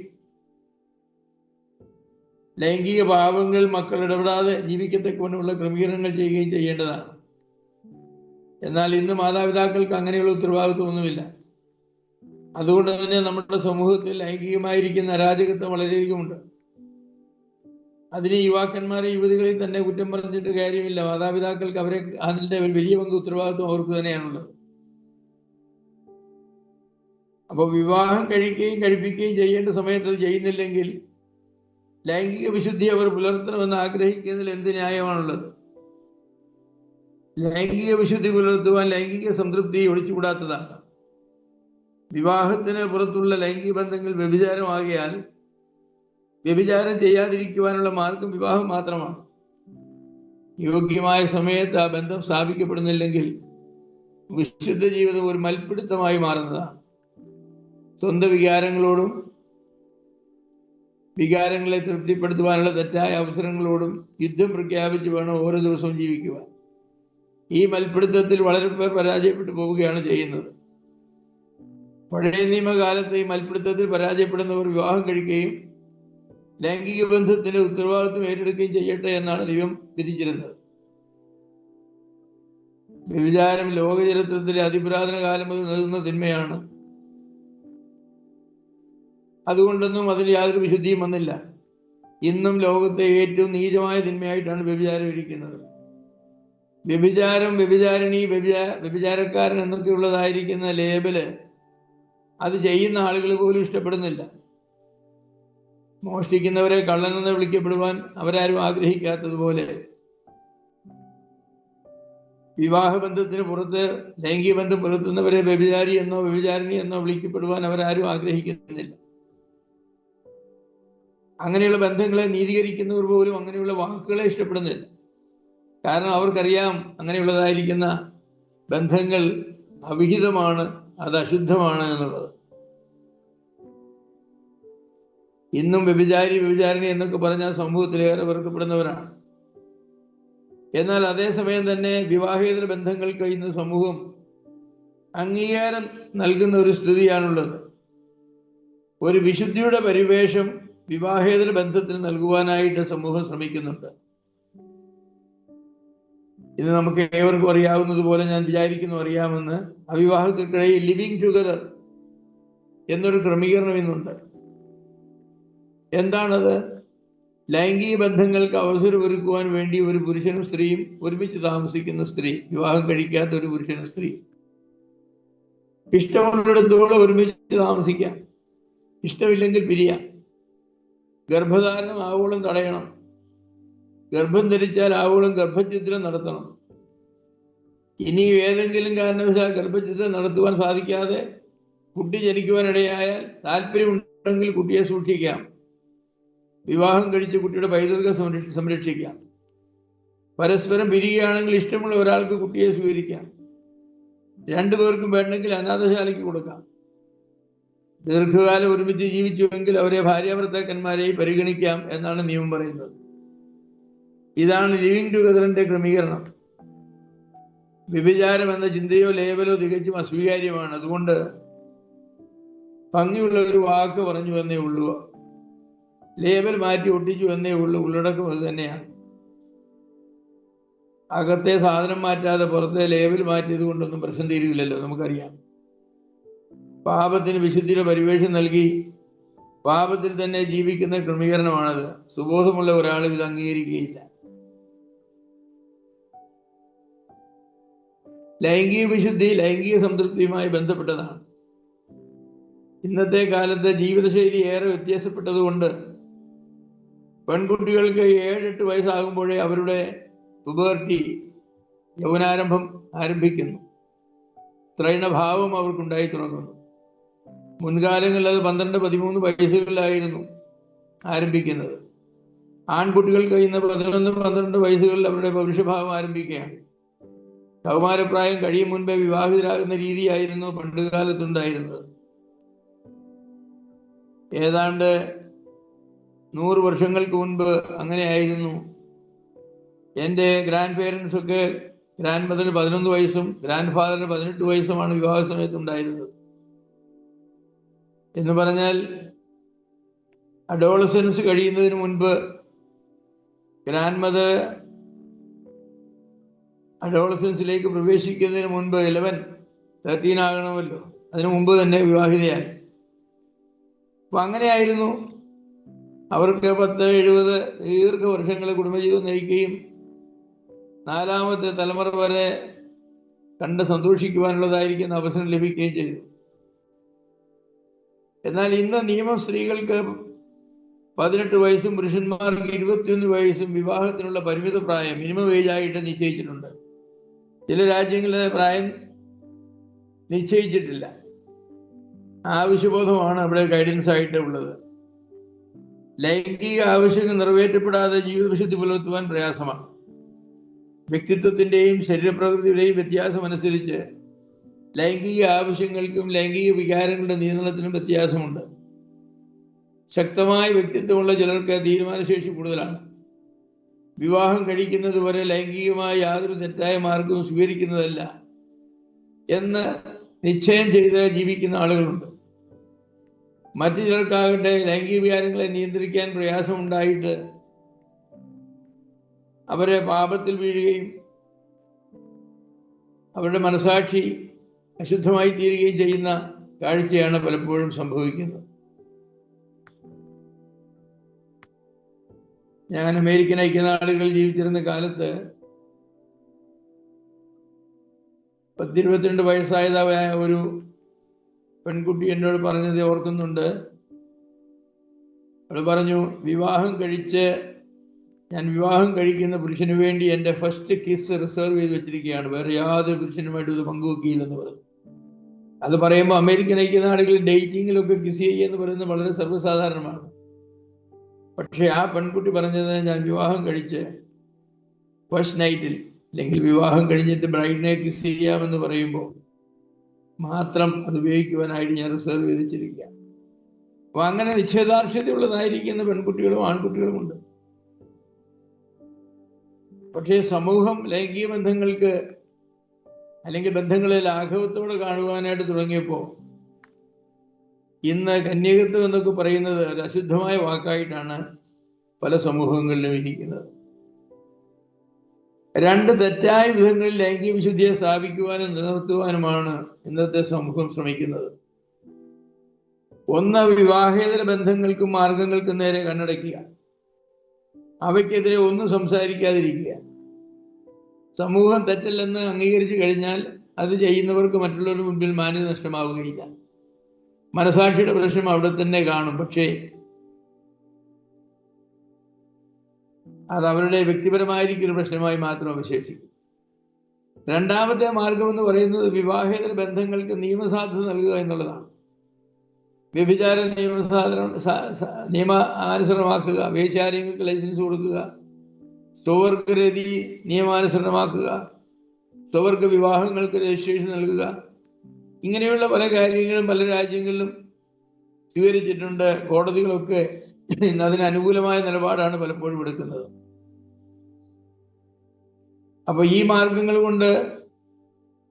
ലൈംഗിക ഭാവങ്ങൾ മക്കൾ ഇടപെടാതെ ജീവിക്കത്തക്കവണ്ണമുള്ള ക്രമീകരണങ്ങൾ ചെയ്യുകയും ചെയ്യേണ്ടതാണ്. എന്നാൽ ഇന്ന് മാതാപിതാക്കൾക്ക് അങ്ങനെയുള്ള ഉത്തരവാദിത്വമൊന്നുമില്ല. അതുകൊണ്ട് തന്നെ നമ്മുടെ സമൂഹത്തിൽ ലൈംഗികമായിരിക്കുന്ന അരാജകത്വം വളരെയധികമുണ്ട്. അതിന് യുവാക്കന്മാരെ യുവതികളിൽ തന്നെ കുറ്റം പറഞ്ഞിട്ട് കാര്യമില്ല. മാതാപിതാക്കൾക്ക് അതിൻ്റെ ഒരു വലിയ പങ്ക് ഉത്തരവാദിത്വം അവർക്ക് തന്നെയാണുള്ളത്. അപ്പോൾ വിവാഹം കഴിപ്പിക്കുകയും ചെയ്യേണ്ട സമയത്ത് അത് ചെയ്യുന്നില്ലെങ്കിൽ ലൈംഗിക വിശുദ്ധി അവർ പുലർത്തണമെന്ന് ആഗ്രഹിക്കുന്നതിൽ എന്ത് ന്യായമാണുള്ളത്? ലൈംഗിക വിശുദ്ധി പുലർത്തുവാൻ ലൈംഗിക സംതൃപ്തി ഒഴിച്ചുകൂടാത്തതാണ്. വിവാഹത്തിന് പുറത്തുള്ള ലൈംഗിക ബന്ധങ്ങൾ വ്യഭിചാരമാകിയാൽ വ്യഭിചാരം ചെയ്യാതിരിക്കുവാനുള്ള മാർഗം വിവാഹം മാത്രമാണ്. യോഗ്യമായ സമയത്ത് ആ ബന്ധം സ്ഥാപിക്കപ്പെടുന്നില്ലെങ്കിൽ വിശുദ്ധ ജീവിതം ഒരു മൽപ്പിടുത്തമായി മാറുന്നതാണ്. സ്വന്തം വികാരങ്ങളെ തൃപ്തിപ്പെടുത്തുവാനുള്ള തെറ്റായ അവസരങ്ങളോടും യുദ്ധം പ്രഖ്യാപിച്ച് വേണം ഓരോ ദിവസവും ജീവിക്കുവാൻ. ഈ മൽപ്പിടുത്തത്തിൽ വളരെ പേർ പരാജയപ്പെട്ടു പോവുകയാണ് ചെയ്യുന്നത്. പഴയ നിയമകാലത്ത് ഈ മൽപ്പിടുത്തത്തിൽ പരാജയപ്പെടുന്നവർ വിവാഹം കഴിക്കുകയും ലൈംഗിക ബന്ധത്തിന് ഉത്തരവാദിത്വം ഏറ്റെടുക്കുകയും ചെയ്യട്ടെ എന്നാണ് ദൈവം വിധിച്ചിരുന്നത്. വ്യഭിചാരം ലോക ചരിത്രത്തിലെ അതിപുരാതന കാലം മുതൽ നൽകുന്ന തിന്മയാണ്. അതുകൊണ്ടൊന്നും അതിന് യാതൊരു വിശുദ്ധിയും വന്നില്ല. ഇന്നും ലോകത്തെ ഏറ്റവും നീചമായ തിന്മയായിട്ടാണ് വ്യഭിചാരം ഇരിക്കുന്നത്. വ്യഭിചാരം, വ്യഭിചാരിണി, വ്യഭിചാരക്കാരൻ എന്നൊക്കെയുള്ളതായിരിക്കുന്ന ലേബല് അത് ചെയ്യുന്ന ആളുകൾ പോലും ഇഷ്ടപ്പെടുന്നില്ല. മോഷ്ടിക്കുന്നവരെ കള്ളനെന്ന് വിളിക്കപ്പെടുവാൻ അവരാരും ആഗ്രഹിക്കാത്തതുപോലെ വിവാഹബന്ധത്തിന് പുറത്ത് ലൈംഗിക ബന്ധം പുലർത്തുന്നവരെ വ്യഭിചാരി എന്നോ വ്യഭിചാരിണി എന്നോ വിളിക്കപ്പെടുവാൻ അവരാരും ആഗ്രഹിക്കുന്നില്ല. അങ്ങനെയുള്ള ബന്ധങ്ങളെ നീതീകരിക്കുന്നവർ പോലും അങ്ങനെയുള്ള വാക്കുകളെ ഇഷ്ടപ്പെടുന്നില്ല. കാരണം അവർക്കറിയാം അങ്ങനെയുള്ളതായിരിക്കുന്ന ബന്ധങ്ങൾ അവിഹിതമാണ്, അത് അശുദ്ധമാണ് എന്നുള്ളത്. ഇന്നും വ്യഭിചാരിണി എന്നൊക്കെ പറഞ്ഞാൽ സമൂഹത്തിലേറെ വെറുക്കപ്പെടുന്നവരാണ്. എന്നാൽ അതേസമയം തന്നെ വിവാഹേതര ബന്ധങ്ങൾക്ക് ഇന്ന് സമൂഹം അംഗീകാരം നൽകുന്ന ഒരു സ്ഥിതിയാണുള്ളത്. ഒരു വിശുദ്ധിയുടെ പരിവേഷം വിവാഹേതര ബന്ധത്തിന് നൽകുവാനായിട്ട് സമൂഹം ശ്രമിക്കുന്നുണ്ട്. ഇത് നമുക്ക് ഏവർക്കും അറിയാവുന്നതുപോലെ, ഞാൻ വിചാരിക്കുന്നു അറിയാമെന്ന്, അവിവാഹിതർക്കിടയിൽ ലിവിങ് ടുഗദർ എന്നൊരു ക്രമീകരണം ഇന്നുണ്ട്. എന്താണത്? ലൈംഗിക ബന്ധങ്ങൾക്ക് അവസരമൊരുക്കുവാൻ വേണ്ടി ഒരു പുരുഷനും സ്ത്രീയും ഒരുമിച്ച് താമസിക്കുന്ന സ്ത്രീ, വിവാഹം കഴിക്കാത്ത ഒരു പുരുഷനും സ്ത്രീ, ഇഷ്ടമുള്ളിടത്തോളം ഒരുമിച്ച് താമസിക്കാം, ഇഷ്ടമില്ലെങ്കിൽ പിരിയാം. ഗർഭധാരണം ആവോളം തടയണം, ഗർഭം ധരിച്ചാൽ ആവോളം ഗർഭഛിദ്രം നടത്തണം. ഇനി ഏതെങ്കിലും കാരണവശാൽ ഗർഭഛിദ്രം നടത്തുവാൻ സാധിക്കാതെ കുട്ടി ജനിക്കുവാനിടയായാൽ താല്പര്യമുണ്ടെങ്കിൽ കുട്ടിയെ സൂക്ഷിക്കാം, വിവാഹം കഴിച്ച് കുട്ടിയുടെ പൈതൃകം സംരക്ഷിക്കാം. പരസ്പരം പിരിയുകയാണെങ്കിൽ ഇഷ്ടമുള്ള ഒരാൾക്ക് കുട്ടിയെ സ്വീകരിക്കാം, രണ്ടുപേർക്കും വേണമെങ്കിൽ അനാഥശാലയ്ക്ക് കൊടുക്കാം. ദീർഘകാലം ഒരുമിച്ച് ജീവിച്ചുവെങ്കിൽ അവരെ ഭാര്യാഭർത്താക്കന്മാരെയും പരിഗണിക്കാം എന്നാണ് നിയമം പറയുന്നത്. ഇതാണ് ലിവിങ് ടുഗദറിന്റെ ക്രമീകരണം. വ്യഭിചാരം എന്ന ചിന്തയോ ലേബലോ തികച്ചും അസ്വീകാര്യമാണ്. അതുകൊണ്ട് ഭംഗിയുള്ള ഒരു വാക്ക് പറഞ്ഞു എന്നേ ഉള്ളൂ, ലേബൽ മാറ്റി ഒട്ടിച്ചു എന്നേ ഉള്ളൂ, ഉള്ളടക്കം അത് തന്നെയാണ്. അകത്തെ സാധനം മാറ്റാതെ പുറത്തെ ലേബൽ മാറ്റിയത് കൊണ്ടൊന്നും പ്രശ്നം തീരുകയില്ലല്ലോ, നമുക്കറിയാം. പാപത്തിന് വിശുദ്ധിയുടെ പരിവേഷം നൽകി പാപത്തിൽ തന്നെ ജീവിക്കുന്ന ക്രമീകരണമാണത്. സുബോധമുള്ള ഒരാളും ഇത് അംഗീകരിക്കുകയില്ല. ലൈംഗിക വിശുദ്ധി ലൈംഗിക സംതൃപ്തിയുമായി ബന്ധപ്പെട്ടതാണ്. ഇന്നത്തെ കാലത്തെ ജീവിതശൈലി ഏറെ വ്യത്യാസപ്പെട്ടതുകൊണ്ട് പെൺകുട്ടികൾക്ക് 7-8 വയസ്സാകുമ്പോഴേ അവരുടെ പുബേർട്ടി, യൗവനാരംഭം ആരംഭിക്കുന്നു. ത്രൈണഭാവം അവർക്കുണ്ടായി തുടങ്ങുന്നു. മുൻകാലങ്ങളിൽ അത് 12-13 വയസ്സുകളിലായിരുന്നു ആരംഭിക്കുന്നത്. ആൺകുട്ടികൾക്ക് ഇന്ന് 11-12 വയസ്സുകളിൽ അവരുടെ പൗരുഷഭാവം ആരംഭിക്കുകയാണ്. കൗമാരപ്രായം കഴിയും മുൻപേ വിവാഹിതരാകുന്ന രീതിയായിരുന്നു പണ്ടുകാലത്തുണ്ടായിരുന്നത്. ഏതാണ്ട് 100 വർഷങ്ങൾക്ക് മുൻപ് അങ്ങനെയായിരുന്നു. എൻ്റെ ഗ്രാൻഡ് പേരൻസ് ഒക്കെ, ഗ്രാൻഡ് മദറിന് 11 വയസ്സും ഗ്രാൻഡ് ഫാദറിന് 18 വയസ്സുമാണ് വിവാഹ സമയത്ത് ഉണ്ടായിരുന്നത്. എന്ന് പറഞ്ഞാൽ അഡോളസൻസ് കഴിയുന്നതിന് മുൻപ് ഗ്രാൻഡ് മദർ അഡോളസൻസിലേക്ക് പ്രവേശിക്കുന്നതിന് മുൻപ് 11-13 ആകണമല്ലോ, അതിനു മുമ്പ് തന്നെ വിവാഹിതയായി. അപ്പൊ അങ്ങനെയായിരുന്നു. അവർക്ക് 10-70 ദീർഘവർഷങ്ങൾ കുടുംബജീവിതം നയിക്കുകയും 4ാമത്തെ തലമുറ വരെ കണ്ട് സന്തോഷിക്കുവാനുള്ളതായിരിക്കുന്ന അവസരം ലഭിക്കുകയും ചെയ്തു. എന്നാൽ ഇന്ന് നിയമം സ്ത്രീകൾക്ക് 18 വയസ്സും പുരുഷന്മാർക്ക് 21 വയസ്സും വിവാഹത്തിനുള്ള പരിമിത പ്രായം മിനിമം ഏജ് ആയിട്ട് നിശ്ചയിച്ചിട്ടുണ്ട്. ചില രാജ്യങ്ങളിലെ പ്രായം നിശ്ചയിച്ചിട്ടില്ല. ആവശ്യബോധമാണ് അവിടെ ഗൈഡൻസ് ആയിട്ട് ഉള്ളത്. ലൈംഗിക ആവശ്യങ്ങൾ നിറവേറ്റപ്പെടാതെ ജീവിതവിശുദ്ധി പുലർത്തുവാൻ പ്രയാസമാണ്. വ്യക്തിത്വത്തിന്റെയും ശരീരപ്രകൃതിയുടെയും വ്യത്യാസം അനുസരിച്ച് ലൈംഗിക ആവശ്യങ്ങൾക്കും ലൈംഗിക വികാരങ്ങളുടെ നിയന്ത്രണത്തിനും വ്യത്യാസമുണ്ട്. ശക്തമായ വ്യക്തിത്വമുള്ള ചിലർക്ക് തീരുമാനശേഷി കൂടുതലാണ്. വിവാഹം കഴിക്കുന്നത് വരെ ലൈംഗികമായ യാതൊരു തെറ്റായ മാർഗവും സ്വീകരിക്കുന്നതല്ല എന്ന് നിശ്ചയം ചെയ്ത് ജീവിക്കുന്ന ആളുകളുണ്ട്. മറ്റു ചിലർക്കാകട്ടെ ലൈംഗിക വികാരങ്ങളെ നിയന്ത്രിക്കാൻ പ്രയാസമുണ്ടായിട്ട് അവരെ പാപത്തിൽ വീഴുകയും അവരുടെ മനസാക്ഷി അശുദ്ധമായി തീരുകയും ചെയ്യുന്ന കാഴ്ചയാണ് പലപ്പോഴും സംഭവിക്കുന്നത്. ഞാൻ അമേരിക്കൻ ഐക്യനാടുകളിൽ ജീവിച്ചിരുന്ന കാലത്ത് 10-22 വയസ്സായതായ ഒരു പെൺകുട്ടി എന്നോട് പറഞ്ഞത് ഓർക്കുന്നുണ്ട്. അവൾ പറഞ്ഞു, ഞാൻ വിവാഹം കഴിക്കുന്ന പുരുഷന് വേണ്ടി എൻ്റെ ഫസ്റ്റ് കിസ് റിസർവ് ചെയ്ത് വെച്ചിരിക്കുകയാണ്, വേറെ യാതൊരു പുരുഷനുമായിട്ട് ഇത് പങ്കുവെക്കില്ലെന്ന് പറഞ്ഞു. അത് പറയുമ്പോൾ അമേരിക്കൻ ഐക്യനാടുകളിൽ ഡേറ്റിങ്ങിലൊക്കെ കിസ് ചെയ്യുക എന്ന് പറയുന്നത് വളരെ സർവ്വസാധാരണമാണ്. പക്ഷെ ആ പെൺകുട്ടി പറഞ്ഞത്, ഞാൻ വിവാഹം കഴിച്ച് ഫസ്റ്റ് നൈറ്റിൽ അല്ലെങ്കിൽ വിവാഹം കഴിഞ്ഞിട്ട് ബ്രൈഡിനെ കിസ് ചെയ്യാമെന്ന് പറയുമ്പോൾ മാത്രം അത് ഉപയോഗിക്കുവാനായിട്ട് ഞാൻ റിസർവ് ചെയ്ത് വെച്ചിരിക്കുക. അപ്പൊ അങ്ങനെ നിശ്ചയദാർഢ്യതയുള്ളതായിരിക്കുന്ന പെൺകുട്ടികളും ആൺകുട്ടികളുമുണ്ട്. പക്ഷേ സമൂഹം ലൈംഗിക ബന്ധങ്ങൾക്ക് അല്ലെങ്കിൽ ബന്ധങ്ങളെ ലാഘവത്തോടെ കാണുവാനായിട്ട് തുടങ്ങിയപ്പോൾ ഇന്ന് കന്യകത്വം എന്നൊക്കെ പറയുന്നത് ഒരു അശുദ്ധമായ വാക്കായിട്ടാണ് പല സമൂഹങ്ങളിലും ഇരിക്കുന്നത്. രണ്ട് തെറ്റായ വിധങ്ങളിൽ ലൈംഗിക വിശുദ്ധിയെ സ്ഥാപിക്കുവാനും നിലനിർത്തുവാനുമാണ് ഇന്നത്തെ സമൂഹം ശ്രമിക്കുന്നത്. ഒന്ന്, വിവാഹേതര ബന്ധങ്ങൾക്കും മാർഗങ്ങൾക്കും നേരെ കണ്ണടയ്ക്കുക, അവയ്ക്കെതിരെ ഒന്നും സംസാരിക്കാതിരിക്കുക. സമൂഹം തെറ്റല്ലെന്ന് അംഗീകരിച്ചു കഴിഞ്ഞാൽ അത് ചെയ്യുന്നവർക്ക് മറ്റുള്ളവരുടെ മുൻപിൽ മാന്യത നഷ്ടമാവുകയില്ല. മനസാക്ഷിയുടെ പ്രശ്നം അവിടെ തന്നെ കാണും. പക്ഷേ അത് അവരുടെ വ്യക്തിപരമായിരിക്കും ഒരു പ്രശ്നമായി മാത്രം അവശേഷിക്കും. രണ്ടാമത്തെ മാർഗം എന്ന് പറയുന്നത് വിവാഹേതര ബന്ധങ്ങൾക്ക് നിയമസാധുത നൽകുക എന്നുള്ളതാണ്. വ്യഭിചാര നിയമാനുസരണമാക്കുക, വേശ്യാലയങ്ങൾക്ക് ലൈസൻസ് കൊടുക്കുക, സ്വവർഗരതി നിയമാനുസരണമാക്കുക, സ്വവർഗ വിവാഹങ്ങൾക്ക് രജിസ്ട്രേഷൻ നൽകുക, ഇങ്ങനെയുള്ള പല കാര്യങ്ങളും പല രാജ്യങ്ങളിലും സ്വീകരിച്ചിട്ടുണ്ട്. കോടതികളൊക്കെ അതിന് അനുകൂലമായ നിലപാടാണ് പലപ്പോഴും എടുക്കുന്നത്. അപ്പൊ ഈ മാർഗങ്ങൾ കൊണ്ട്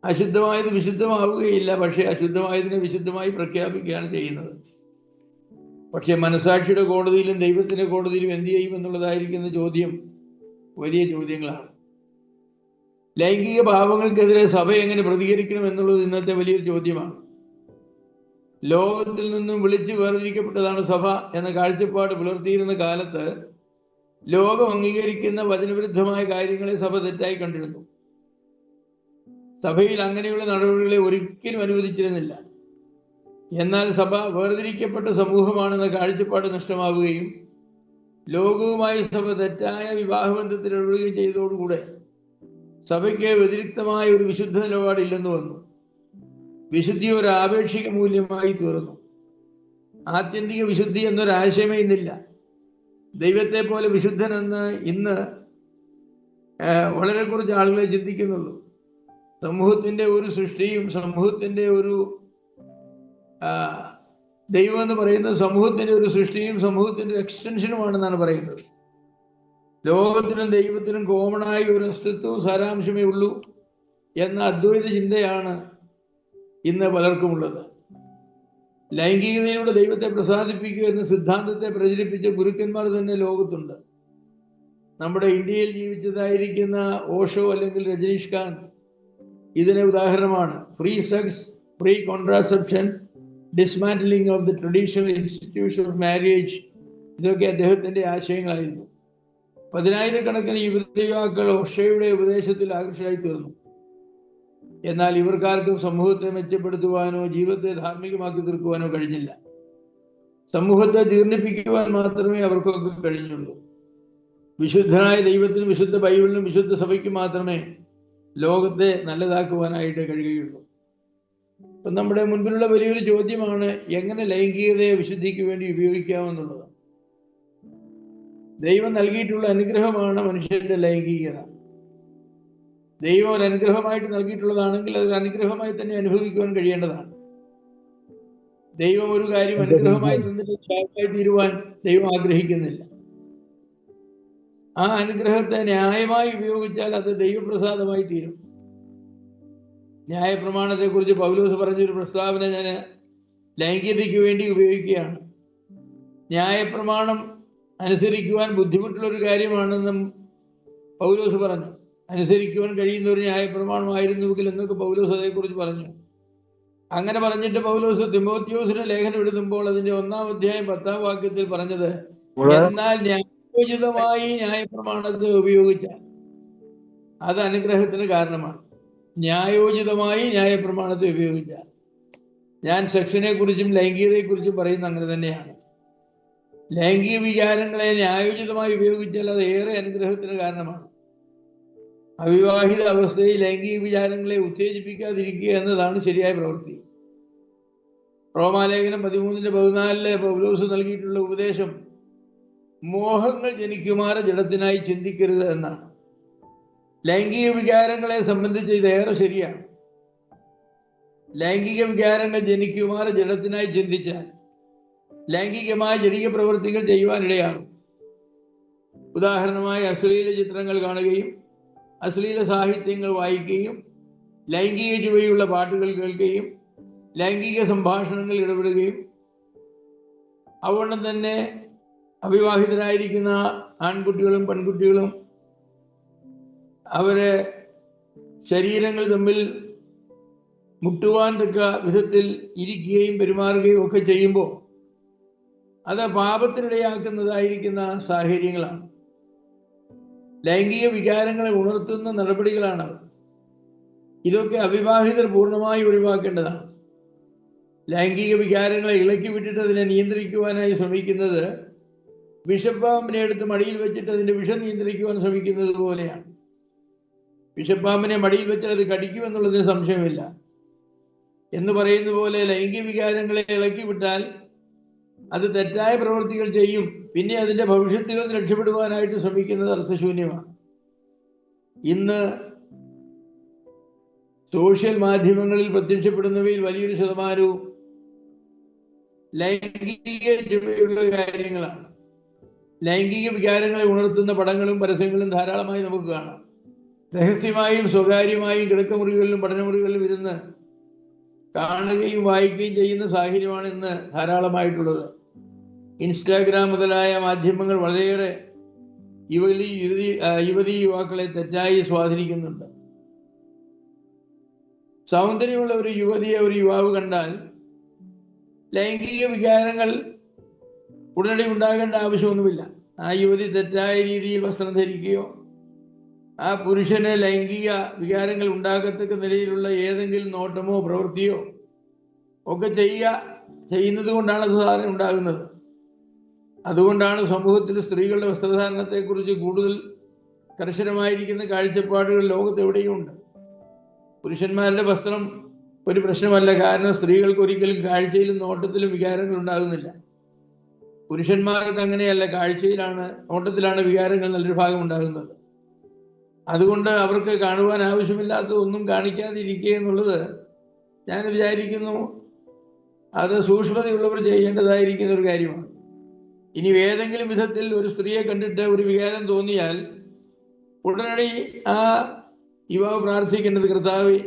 അശുദ്ധമായത് വിശുദ്ധമാവുകയില്ല, പക്ഷെ അശുദ്ധമായതിനെ വിശുദ്ധമായി പ്രഖ്യാപിക്കുകയാണ് ചെയ്യുന്നത്. പക്ഷെ മനസാക്ഷിയുടെ കോടതിയിലും ദൈവത്തിന്റെ കോടതിയിലും എന്ത് ചെയ്യും എന്നുള്ളതായിരിക്കുന്ന ചോദ്യം വലിയ ചോദ്യങ്ങളാണ്. ലൈംഗിക പാപങ്ങൾക്കെതിരെ സഭ എങ്ങനെ പ്രതികരിക്കണം എന്നുള്ളത് ഇന്നത്തെ വലിയൊരു ചോദ്യമാണ്. ലോകത്തിൽ നിന്നും വിളിച്ചു വേർതിരിക്കപ്പെട്ടതാണ് സഭ എന്ന കാഴ്ചപ്പാട് പുലർത്തിയിരുന്ന കാലത്ത് ലോകം അംഗീകരിക്കുന്ന വചനവിരുദ്ധമായ കാര്യങ്ങളെ സഭ തെറ്റായി കണ്ടിരുന്നു. സഭയിൽ അങ്ങനെയുള്ള നടപടികളെ ഒരിക്കലും അനുവദിച്ചിരുന്നില്ല. എന്നാൽ സഭ വേർതിരിക്കപ്പെട്ട സമൂഹമാണെന്ന കാഴ്ചപ്പാട് നഷ്ടമാവുകയും ലോകവുമായി സഭ തെറ്റായ വിവാഹബന്ധത്തിൽ ഇടപെടുകയും ചെയ്തതോടുകൂടെ സഭയ്ക്ക് വ്യതിരിക്തമായ ഒരു വിശുദ്ധ നിലപാടില്ലെന്ന് വന്നു. വിശുദ്ധി ഒരു ആപേക്ഷിക മൂല്യമായി തീർന്നു. ആത്യന്തിക വിശുദ്ധി എന്നൊരാശയമേ ഇന്നില്ല. ദൈവത്തെ പോലെ വിശുദ്ധനെന്ന് ഇന്ന് വളരെ കുറച്ച് ആളുകളെ ചിന്തിക്കുന്നുള്ളൂ. സമൂഹത്തിന്റെ ഒരു സൃഷ്ടിയും സമൂഹത്തിന്റെ ഒരു ദൈവം എന്ന് പറയുന്നത് സമൂഹത്തിന്റെ ഒരു സൃഷ്ടിയും സമൂഹത്തിന്റെ ഒരു എക്സ്റ്റൻഷനുമാണെന്നാണ് പറയുന്നത്. ലോകത്തിനും ദൈവത്തിനും കോമണായ ഒരു അസ്തിത്വവും സാരാംശമേ ഉള്ളൂ എന്ന അദ്വൈത ചിന്തയാണ് ഇന്ന് പലർക്കുമുള്ളത്. ലൈംഗികതയിലൂടെ ദൈവത്തെ പ്രസാദിപ്പിക്കുക എന്ന സിദ്ധാന്തത്തെ പ്രചരിപ്പിച്ച ഗുരുക്കന്മാർ തന്നെ ലോകത്തുണ്ട്. നമ്മുടെ ഇന്ത്യയിൽ ജീവിച്ചതായിരിക്കുന്ന ഓഷോ അല്ലെങ്കിൽ രജനീഷ്കാന്ത് ഇതിന് ഉദാഹരണമാണ്. Free sex, free contraception, dismantling of the traditional institution of marriage, ഇതൊക്കെ അദ്ദേഹത്തിന്റെ ആശയങ്ങളായിരുന്നു. 10,000-കണക്കിന് യുവതിയുവാക്കൾ ഓഷോയുടെ ഉപദേശത്തിൽ ആകർഷകരായി തീർന്നു. എന്നാൽ ഇവർക്കാർക്കും സമൂഹത്തെ മെച്ചപ്പെടുത്തുവാനോ ജീവിതത്തെ ധാർമ്മികമാക്കി തീർക്കുവാനോ കഴിഞ്ഞില്ല. സമൂഹത്തെ ജീർണിപ്പിക്കുവാൻ മാത്രമേ അവർക്കൊക്കെ കഴിഞ്ഞുള്ളൂ. വിശുദ്ധനായ ദൈവത്തിനും വിശുദ്ധ ബൈബിളിനും വിശുദ്ധ സഭയ്ക്കും മാത്രമേ ലോകത്തെ നല്ലതാക്കുവാനായിട്ട് കഴിയുകയുള്ളൂ. അപ്പം നമ്മുടെ മുൻപിലുള്ള വലിയൊരു ചോദ്യമാണ് എങ്ങനെ ലൈംഗികതയെ വിശുദ്ധിക്ക് വേണ്ടി ഉപയോഗിക്കാമെന്നുള്ളത്. ദൈവം നൽകിയിട്ടുള്ള അനുഗ്രഹമാണ് മനുഷ്യന്റെ ലൈംഗികത. ദൈവം ഒരു അനുഗ്രഹമായിട്ട് നൽകിയിട്ടുള്ളതാണെങ്കിൽ അതൊരു അനുഗ്രഹമായി തന്നെ അനുഭവിക്കുവാൻ കഴിയേണ്ടതാണ്. ദൈവം ഒരു കാര്യം അനുഗ്രഹമായി തന്നിട്ട് ശാപമായി തീരുവാൻ ദൈവം ആഗ്രഹിക്കുന്നില്ല. ആ അനുഗ്രഹത്തെ ന്യായമായി ഉപയോഗിച്ചാൽ അത് ദൈവപ്രസാദമായി തീരും. ന്യായപ്രമാണത്തെ കുറിച്ച് പൗലോസ് പറഞ്ഞൊരു പ്രസ്താവന ഞാൻ ലൈംഗികതയ്ക്ക് വേണ്ടി ഉപയോഗിക്കുകയാണ്. ന്യായപ്രമാണം അനുസരിക്കുവാൻ ബുദ്ധിമുട്ടുള്ള ഒരു കാര്യമാണെന്നും പൗലോസ് പറഞ്ഞു. അനുസരിക്കുവാൻ കഴിയുന്ന ഒരു ന്യായപ്രമാണമായിരുന്നുവെങ്കിൽ എന്നൊക്കെ പൗലോസ് അതേക്കുറിച്ച് പറഞ്ഞു. അങ്ങനെ പറഞ്ഞിട്ട് പൗലോസ് തിമോത്തിയോസിന് ലേഖനം എഴുതുമ്പോൾ അതിന്റെ 1-ാം അധ്യായം 10-ാം വാക്യത്തിൽ പറഞ്ഞത്, എന്നാൽ ന്യായോചിതമായി ന്യായപ്രമാണത്തെ ഉപയോഗിച്ചാൽ അത് അനുഗ്രഹത്തിന് കാരണമാണ്. ന്യായോചിതമായി ന്യായപ്രമാണത്തെ ഉപയോഗിച്ചാൽ. ഞാൻ സെക്ഷനെ കുറിച്ചും ലൈംഗികതയെക്കുറിച്ചും പറയുന്നത് അങ്ങനെ തന്നെയാണ്. ലൈംഗിക വിചാരങ്ങളെ ന്യായോചിതമായി ഉപയോഗിച്ചാൽ അത് ഏറെ അനുഗ്രഹത്തിന് കാരണമാണ്. അവിവാഹിത അവസ്ഥയിൽ ലൈംഗിക വിചാരങ്ങളെ ഉത്തേജിപ്പിക്കാതിരിക്കുക എന്നതാണ് ശരിയായ പ്രവൃത്തി. റോമാലേഖനം 13-14 പൗലോസ് നൽകിയിട്ടുള്ള ഉപദേശം മോഹങ്ങൾ ജനിക്കുമാറ് ജഡത്തിനായി ചിന്തിക്കരുത് എന്നാണ്. ലൈംഗിക വികാരങ്ങളെ സംബന്ധിച്ച് ഇതേറെ ശരിയാണ്. ലൈംഗിക വികാരങ്ങൾ ജനിക്കുമാറ് ജഡത്തിനായി ചിന്തിച്ചാൽ ലൈംഗികമായ ജടിക പ്രവൃത്തികൾ ചെയ്യുവാനിടയാകും. ഉദാഹരണമായി അശ്ലീല ചിത്രങ്ങൾ കാണുകയും അശ്ലീല സാഹിത്യങ്ങൾ വായിക്കുകയും ലൈംഗിക ചുവയുള്ള പാട്ടുകൾ കേൾക്കുകയും ലൈംഗിക സംഭാഷണങ്ങൾ ഇടപെടുകയും അതുകൊണ്ട് തന്നെ അവിവാഹിതരായിരിക്കുന്ന ആൺകുട്ടികളും പെൺകുട്ടികളും അവരെ ശരീരങ്ങൾ തമ്മിൽ മുട്ടുവാൻ തക്ക വിധത്തിൽ ഇരിക്കുകയും പെരുമാറുകയും ഒക്കെ ചെയ്യുമ്പോൾ അത് പാപത്തിനിടയാക്കുന്നതായിരിക്കുന്ന സാഹചര്യങ്ങളാണ്. ലൈംഗിക വികാരങ്ങളെ ഉണർത്തുന്ന നടപടികളാണ്. ഇതൊക്കെ അവിവാഹിതർ പൂർണ്ണമായി ഒഴിവാക്കേണ്ടതാണ്. ലൈംഗിക വികാരങ്ങളെ ഇളക്കി വിട്ടിട്ട് അതിനെ നിയന്ത്രിക്കുവാനായി ശ്രമിക്കുന്നത് വിഷപ്പാമ്പിനെ എടുത്ത് മടിയിൽ വെച്ചിട്ട് അതിന്റെ വിഷം നിയന്ത്രിക്കുവാൻ ശ്രമിക്കുന്നത് പോലെയാണ്. വിഷപ്പാമ്പിനെ മടിയിൽ വെച്ചാൽ അത് കടിക്കുമെന്നുള്ളതിന് സംശയമില്ല. എന്ന് പറയുന്ന പോലെ ലൈംഗിക വികാരങ്ങളെ ഇളക്കി വിട്ടാൽ അത് തെറ്റായ പ്രവൃത്തികൾ ചെയ്യും. പിന്നെ അതിന്റെ ഭവിഷ്യത്തിൽ നിന്ന് രക്ഷപ്പെടുവാനായിട്ട് ശ്രമിക്കുന്നത് അർത്ഥശൂന്യമാണ്. ഇന്ന് സോഷ്യൽ മാധ്യമങ്ങളിൽ പ്രത്യക്ഷപ്പെടുന്നവയിൽ വലിയൊരു ശതമാനവും ലൈംഗിക ചുവയുള്ള കാര്യങ്ങളാണ്. ലൈംഗിക വികാരങ്ങളെ ഉണർത്തുന്ന പടങ്ങളും പരസ്യങ്ങളും ധാരാളമായി നമുക്ക് കാണാം. രഹസ്യമായും സ്വകാര്യമായും കിടക്കമുറികളിലും പഠനമുറികളിലും ഇരുന്ന് കാണുകയും വായിക്കുകയും ചെയ്യുന്ന സാഹചര്യമാണ് ഇന്ന് ധാരാളമായിട്ടുള്ളത്. ഇൻസ്റ്റാഗ്രാം മുതലായ മാധ്യമങ്ങൾ വളരെയേറെ യുവതി യുവാക്കളെ തെറ്റായി സ്വാധീനിക്കുന്നുണ്ട്. സൗന്ദര്യമുള്ള ഒരു യുവതിയെ ഒരു യുവാവ് കണ്ടാൽ ലൈംഗിക വികാരങ്ങൾ ഉടനടി ഉണ്ടാകേണ്ട ആവശ്യമൊന്നുമില്ല. ആ യുവതി തെറ്റായ രീതിയിൽ വസ്ത്രം ധരിക്കുകയോ ആ പുരുഷന് ലൈംഗിക വികാരങ്ങൾ ഉണ്ടാകത്തക്ക നിലയിലുള്ള ഏതെങ്കിലും നോട്ടമോ പ്രവൃത്തിയോ ഒക്കെ ചെയ്യുന്നത് കൊണ്ടാണ് അത് സാധാരണ ഉണ്ടാകുന്നത്. അതുകൊണ്ടാണ് സമൂഹത്തിൽ സ്ത്രീകളുടെ വസ്ത്രധാരണത്തെക്കുറിച്ച് കൂടുതൽ കർശനമായിരിക്കുന്ന കാഴ്ചപ്പാടുകൾ ലോകത്ത് എവിടെയും ഉണ്ട്. പുരുഷന്മാരുടെ വസ്ത്രം ഒരു പ്രശ്നമല്ല. കാരണം സ്ത്രീകൾക്ക് ഒരിക്കലും കാഴ്ചയിലും നോട്ടത്തിലും വികാരങ്ങൾ ഉണ്ടാകുന്നില്ല. പുരുഷന്മാർക്ക് അങ്ങനെയല്ല, കാഴ്ചയിലാണ് നോട്ടത്തിലാണ് വികാരങ്ങൾ നല്ലൊരു ഭാഗം ഉണ്ടാകുന്നത്. അതുകൊണ്ട് അവർക്ക് കാണുവാൻ ആവശ്യമില്ലാത്ത ഒന്നും കാണിക്കാതിരിക്കുക എന്നുള്ളത് ഞാൻ വിചാരിക്കുന്നു അത് സൂക്ഷ്മതയുള്ളവർ ചെയ്യേണ്ടതായിരിക്കുന്ന ഒരു കാര്യമാണ്. ഇനി ഏതെങ്കിലും വിധത്തിൽ ഒരു സ്ത്രീയെ കണ്ടിട്ട് ഒരു വികാരം തോന്നിയാൽ ഉടനടി ആ യുവാവ് പ്രാർത്ഥിക്കേണ്ടത്, കർത്താവേ,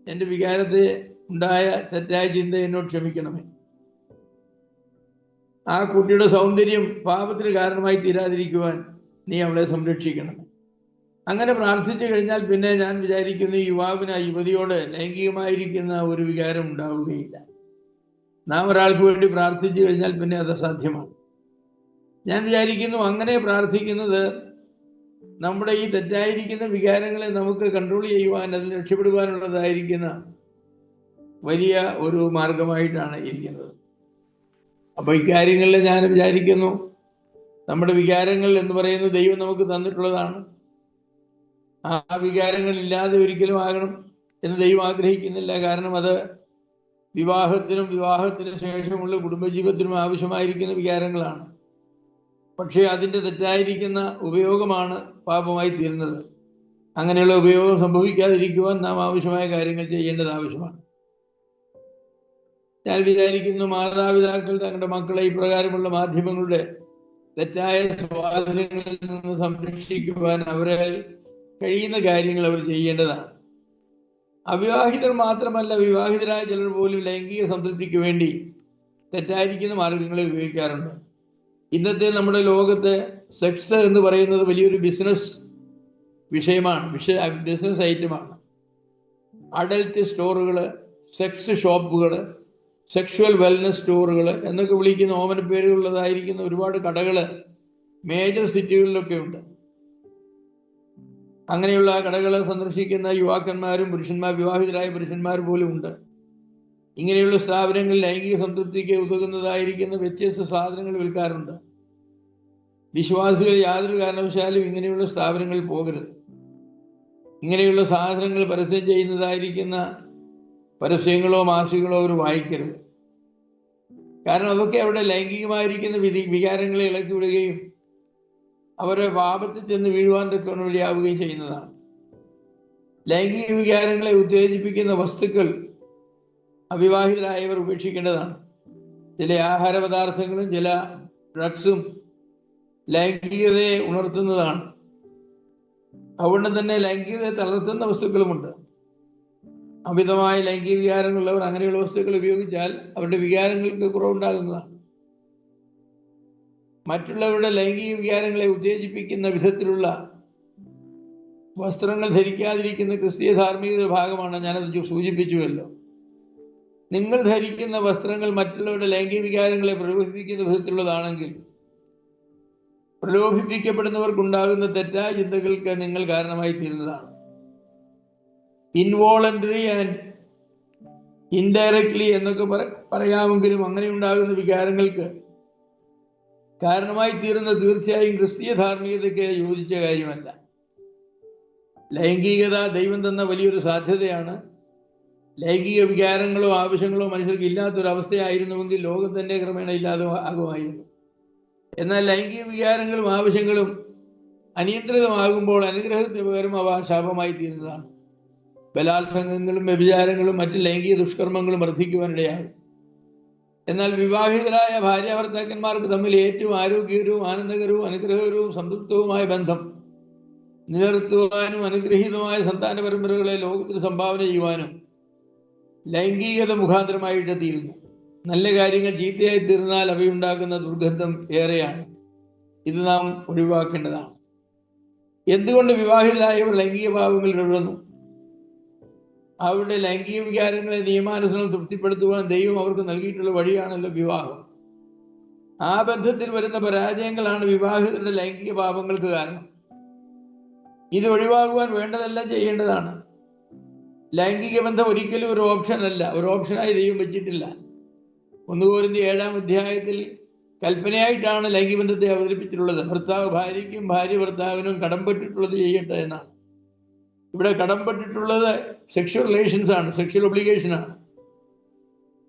എൻ്റെ വികാരത്തെ ഉണ്ടായ തെറ്റായ ചിന്ത എന്നോട് ക്ഷമിക്കണമേ. ആ കുട്ടിയുടെ സൗന്ദര്യം പാപത്തിന് കാരണമായി തീരാതിരിക്കുവാൻ നീ അവളെ സംരക്ഷിക്കണമേ. അങ്ങനെ പ്രാർത്ഥിച്ചു കഴിഞ്ഞാൽ പിന്നെ ഞാൻ വിചാരിക്കുന്നു ഈ യുവാവിന് ആ യുവതിയോട് ലൈംഗികമായിരിക്കുന്ന ഒരു വികാരം ഉണ്ടാവുകയില്ല. നാം ഒരാൾക്ക് വേണ്ടി പ്രാർത്ഥിച്ചു കഴിഞ്ഞാൽ പിന്നെ അത് അസാധ്യമാണ്. ഞാൻ വിചാരിക്കുന്നു അങ്ങനെ പ്രാർത്ഥിക്കുന്നത് നമ്മുടെ ഈ തെറ്റായിരിക്കുന്ന വികാരങ്ങളെ നമുക്ക് കൺട്രോൾ ചെയ്യുവാൻ, അതിൽ രക്ഷപ്പെടുവാനുള്ളതായിരിക്കുന്ന വലിയ ഒരു മാർഗമായിട്ടാണ് ഇരിക്കുന്നത്. അപ്പൊ ഇക്കാര്യങ്ങളിൽ ഞാൻ വിചാരിക്കുന്നു നമ്മുടെ വികാരങ്ങൾ എന്ന് പറയുന്നത് ദൈവം നമുക്ക് തന്നിട്ടുള്ളതാണ്. ആ വികാരങ്ങൾ ഇല്ലാതെ ഒരിക്കലും ആകണം എന്ന് ദൈവം ആഗ്രഹിക്കുന്നില്ല. കാരണം അത് വിവാഹത്തിന് ശേഷമുള്ള കുടുംബജീവിതത്തിനും ആവശ്യമായിരിക്കുന്ന വികാരങ്ങളാണ്. പക്ഷേ അതിൻ്റെ തെറ്റായിരിക്കുന്ന ഉപയോഗമാണ് പാപമായി തീരുന്നത്. അങ്ങനെയുള്ള ഉപയോഗം സംഭവിക്കാതിരിക്കുവാൻ നാം ആവശ്യമായ കാര്യങ്ങൾ ചെയ്യേണ്ടത് ആവശ്യമാണ്. ഞാൻ വിചാരിക്കുന്നു മാതാപിതാക്കൾ തങ്ങളുടെ മക്കളെ ഇപ്രകാരമുള്ള മാധ്യമങ്ങളുടെ തെറ്റായ സ്വാധീനങ്ങളിൽ നിന്ന് സംരക്ഷിക്കുവാൻ അവരെ കഴിയുന്ന കാര്യങ്ങൾ അവർ ചെയ്യേണ്ടതാണ്. അവിവാഹിതർ മാത്രമല്ല, വിവാഹിതരായ ചിലർ പോലും ലൈംഗിക സംതൃപ്തിക്ക് വേണ്ടി തെറ്റായിരിക്കുന്ന മാർഗങ്ങളെ ഉപയോഗിക്കാറുണ്ട്. ഇന്നത്തെ നമ്മുടെ ലോകത്ത് സെക്സ് എന്ന് പറയുന്നത് വലിയൊരു ബിസിനസ് വിഷയമാണ്, ബിസിനസ് ഐറ്റമാണ്. അഡൽട്ട് സ്റ്റോറുകൾ, സെക്സ് ഷോപ്പുകൾ, സെക്ഷുവൽ വെൽനസ് സ്റ്റോറുകൾ എന്നൊക്കെ വിളിക്കുന്ന ഓമന പേരുകളുള്ളതായിരിക്കുന്ന ഒരുപാട് കടകൾ മേജർ സിറ്റികളിലൊക്കെ ഉണ്ട്. അങ്ങനെയുള്ള കടകളെ സന്ദർശിക്കുന്ന യുവാക്കന്മാരും വിവാഹിതരായ പുരുഷന്മാർ പോലും ഉണ്ട്. ഇങ്ങനെയുള്ള സ്ഥാപനങ്ങളിൽ ലൈംഗിക സംതൃപ്തിക്ക് ഉതകുന്നതായിരിക്കുന്ന വ്യത്യസ്ത സാധനങ്ങൾ വിൽക്കാറുണ്ട്. വിശ്വാസികൾ യാതൊരു കാരണവശാലും ഇങ്ങനെയുള്ള സ്ഥാപനങ്ങളിൽ പോകരുത്. ഇങ്ങനെയുള്ള സാധനങ്ങൾ പരസ്യം ചെയ്യുന്നതായിരിക്കുന്ന പരസ്യങ്ങളോ മാസികളോ അവർ വായിക്കരുത്. കാരണം അതൊക്കെ അവിടെ ലൈംഗികമായിരിക്കുന്ന വികാരങ്ങളെ ഇളക്കി വിടുകയും അവരെ പാപത്തിൽ ചെന്ന് വീഴുവാൻ തക്കവണ്ണം വഴിയാവുകയും ചെയ്യുന്നതാണ്. ലൈംഗിക വികാരങ്ങളെ ഉത്തേജിപ്പിക്കുന്ന വസ്തുക്കൾ അവിവാഹിതരായവർ ഉപേക്ഷിക്കേണ്ടതാണ്. ചില ആഹാര പദാർത്ഥങ്ങളും ചില ഡ്രഗ്സും ലൈംഗികതയെ ഉണർത്തുന്നതാണ്. അതുകൊണ്ട് തന്നെ ലൈംഗികതയെ തളർത്തുന്ന വസ്തുക്കളുമുണ്ട്. അമിതമായ ലൈംഗിക വികാരങ്ങളുള്ളവർ അങ്ങനെയുള്ള വസ്തുക്കൾ ഉപയോഗിച്ചാൽ അവരുടെ വികാരങ്ങൾക്ക് കുറവുണ്ടാകുന്നതാണ്. മറ്റുള്ളവരുടെ ലൈംഗിക വികാരങ്ങളെ ഉത്തേജിപ്പിക്കുന്ന വിധത്തിലുള്ള വസ്ത്രങ്ങൾ ധരിക്കാതിരിക്കുന്ന ക്രിസ്തീയ ധാർമ്മികതയുടെ ഭാഗമാണ്. ഞാനത് സൂചിപ്പിച്ചുവല്ലോ. നിങ്ങൾ ധരിക്കുന്ന വസ്ത്രങ്ങൾ മറ്റുള്ളവരുടെ ലൈംഗിക വികാരങ്ങളെ പ്രലോഭിപ്പിക്കുന്ന വിധത്തിലുള്ളതാണെങ്കിൽ പ്രലോഭിപ്പിക്കപ്പെടുന്നവർക്കുണ്ടാകുന്ന തെറ്റായ ചിന്തകൾക്ക് നിങ്ങൾ കാരണമായി തീരുന്നതാണ്. ഇൻവോളണ്ടറി ആൻഡ് ഇൻഡയറക്ട്ലി എന്നൊക്കെ പറയാമെങ്കിലും അങ്ങനെ ഉണ്ടാകുന്ന വികാരങ്ങൾക്ക് കാരണമായി തീരുന്ന തീർച്ചയായും ക്രിസ്തീയ ധാർമ്മികതയ്ക്ക് യോജിച്ച കാര്യമല്ല. ലൈംഗികത ദൈവം തന്ന വലിയൊരു സാധ്യതയാണ്. ലൈംഗിക വികാരങ്ങളോ ആവശ്യങ്ങളോ മനുഷ്യർക്ക് ഇല്ലാത്തൊരവസ്ഥയായിരുന്നുവെങ്കിൽ ലോകം തന്നെ ക്രമേണ ഇല്ലാതെ ആകുമായിരുന്നു. എന്നാൽ ലൈംഗിക വികാരങ്ങളും ആവശ്യങ്ങളും അനിയന്ത്രിതമാകുമ്പോൾ അനുഗ്രഹത്തിന് പകരം അവ ശാപമായി തീരുന്നതാണ്. ബലാത്സംഗങ്ങളും വ്യഭിചാരങ്ങളും മറ്റ് ലൈംഗിക ദുഷ്കർമ്മങ്ങളും വർദ്ധിക്കുവാനിടയാകും. എന്നാൽ വിവാഹിതരായ ഭാര്യാഭർത്താക്കന്മാർക്ക് തമ്മിൽ ഏറ്റവും ആരോഗ്യകരവും ആനന്ദകരവും അനുഗ്രഹകരവും സംതൃപ്തവുമായ ബന്ധം നിലനിർത്തുവാനും അനുഗ്രഹീതമായ സന്താന പരമ്പരകളെ ലോകത്തിന് സംഭാവന ചെയ്യുവാനും ലൈംഗികത മുഖാന്തരമായിട്ട് തീരുന്നു. നല്ല കാര്യങ്ങൾ ചീത്തയായി തീർന്നാൽ അവയുണ്ടാക്കുന്ന ദുർഗന്ധം ഏറെയാണ്. ഇത് നാം ഒഴിവാക്കേണ്ടതാണ്. എന്തുകൊണ്ട് വിവാഹിതരായവർ ലൈംഗിക പാപങ്ങളിൽ ഇടപെടുന്നു? അവരുടെ ലൈംഗിക വികാരങ്ങളെ നിയമാനുസരണം തൃപ്തിപ്പെടുത്തുവാൻ ദൈവം അവർക്ക് നൽകിയിട്ടുള്ള വഴിയാണല്ലോ വിവാഹം. ആ ബന്ധത്തിൽ വരുന്ന പരാജയങ്ങളാണ് വിവാഹിതരുടെ ലൈംഗിക പാപങ്ങൾക്ക് കാരണം. ഇത് ഒഴിവാക്കുവാൻ വേണ്ടതെല്ലാം ചെയ്യേണ്ടതാണ്. ലൈംഗിക ബന്ധം ഒരിക്കലും ഒരു ഓപ്ഷൻ അല്ല, ഒരു ഓപ്ഷനായി ദൈവം വെച്ചിട്ടില്ല. 1 കൊരിന്ത്യർ 7-ാം അധ്യായത്തിൽ കൽപ്പനയായിട്ടാണ് ലൈംഗിക ബന്ധത്തെ അവതരിപ്പിച്ചിട്ടുള്ളത്. ഭർത്താവ് ഭാര്യയ്ക്കും ഭാര്യ ഭർത്താവിനും കടംപെട്ടിട്ടുള്ളത് ചെയ്യട്ടെ എന്നാണ്. ഇവിടെ കടംപെട്ടിട്ടുള്ളത് സെക്ഷൽ റിലേഷൻസ് ആണ്, സെക്ഷൽ ഒബ്ലിഗേഷനാണ്.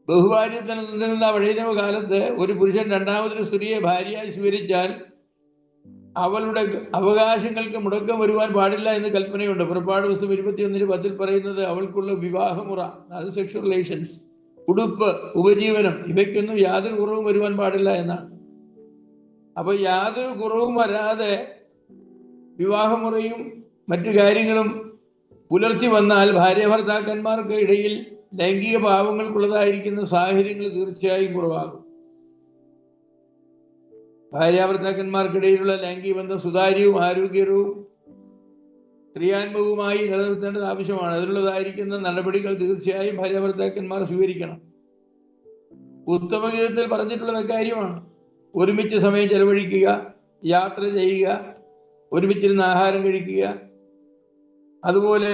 ബഹുഭാര്യത്തിന് നിന്നിരുന്ന പഴയ കാലത്ത് ഒരു പുരുഷൻ രണ്ടാമതൊരു സ്ത്രീയെ ഭാര്യയായി സ്വീകരിച്ചാൽ അവളുടെ അവകാശങ്ങൾക്ക് മുടക്കം വരുവാൻ പാടില്ല എന്ന് കൽപ്പനയുണ്ട്. പുറപ്പാട് ദിവസം 21:10 പറയുന്നത് അവൾക്കുള്ള വിവാഹമുറ, അത് സെക്ഷൽ റിലേഷൻസ്, ഉടുപ്പ്, ഉപജീവനം ഇവയ്ക്കൊന്നും യാതൊരു കുറവും വരുവാൻ പാടില്ല എന്നാണ്. അപ്പൊ യാതൊരു കുറവും വരാതെ വിവാഹമുറയും മറ്റു കാര്യങ്ങളും പുലർത്തി വന്നാൽ ഭാര്യ ഭർത്താക്കന്മാർക്ക് ഇടയിൽ ലൈംഗിക പാപങ്ങൾക്കുള്ളതായിരിക്കുന്ന സാഹചര്യങ്ങൾ തീർച്ചയായും കുറവാകും. ഭാര്യാഭർത്താക്കന്മാർക്കിടയിലുള്ള ലൈംഗിക ബന്ധം സുതാര്യവും ആരോഗ്യകരവും ക്രിയാത്മകവുമായി നിലനിർത്തേണ്ടത് ആവശ്യമാണ്. അതിനുള്ളതായിരിക്കുന്ന നടപടികൾ തീർച്ചയായും ഭാര്യാഭർത്താക്കന്മാർ സ്വീകരിക്കണം. ഉത്തമഗീതത്തിൽ പറഞ്ഞിട്ടുള്ള കാര്യമാണ്. ഒരുമിച്ച് സമയം ചെലവഴിക്കുക, യാത്ര ചെയ്യുക, ഒരുമിച്ചിരുന്ന് ആഹാരം കഴിക്കുക, അതുപോലെ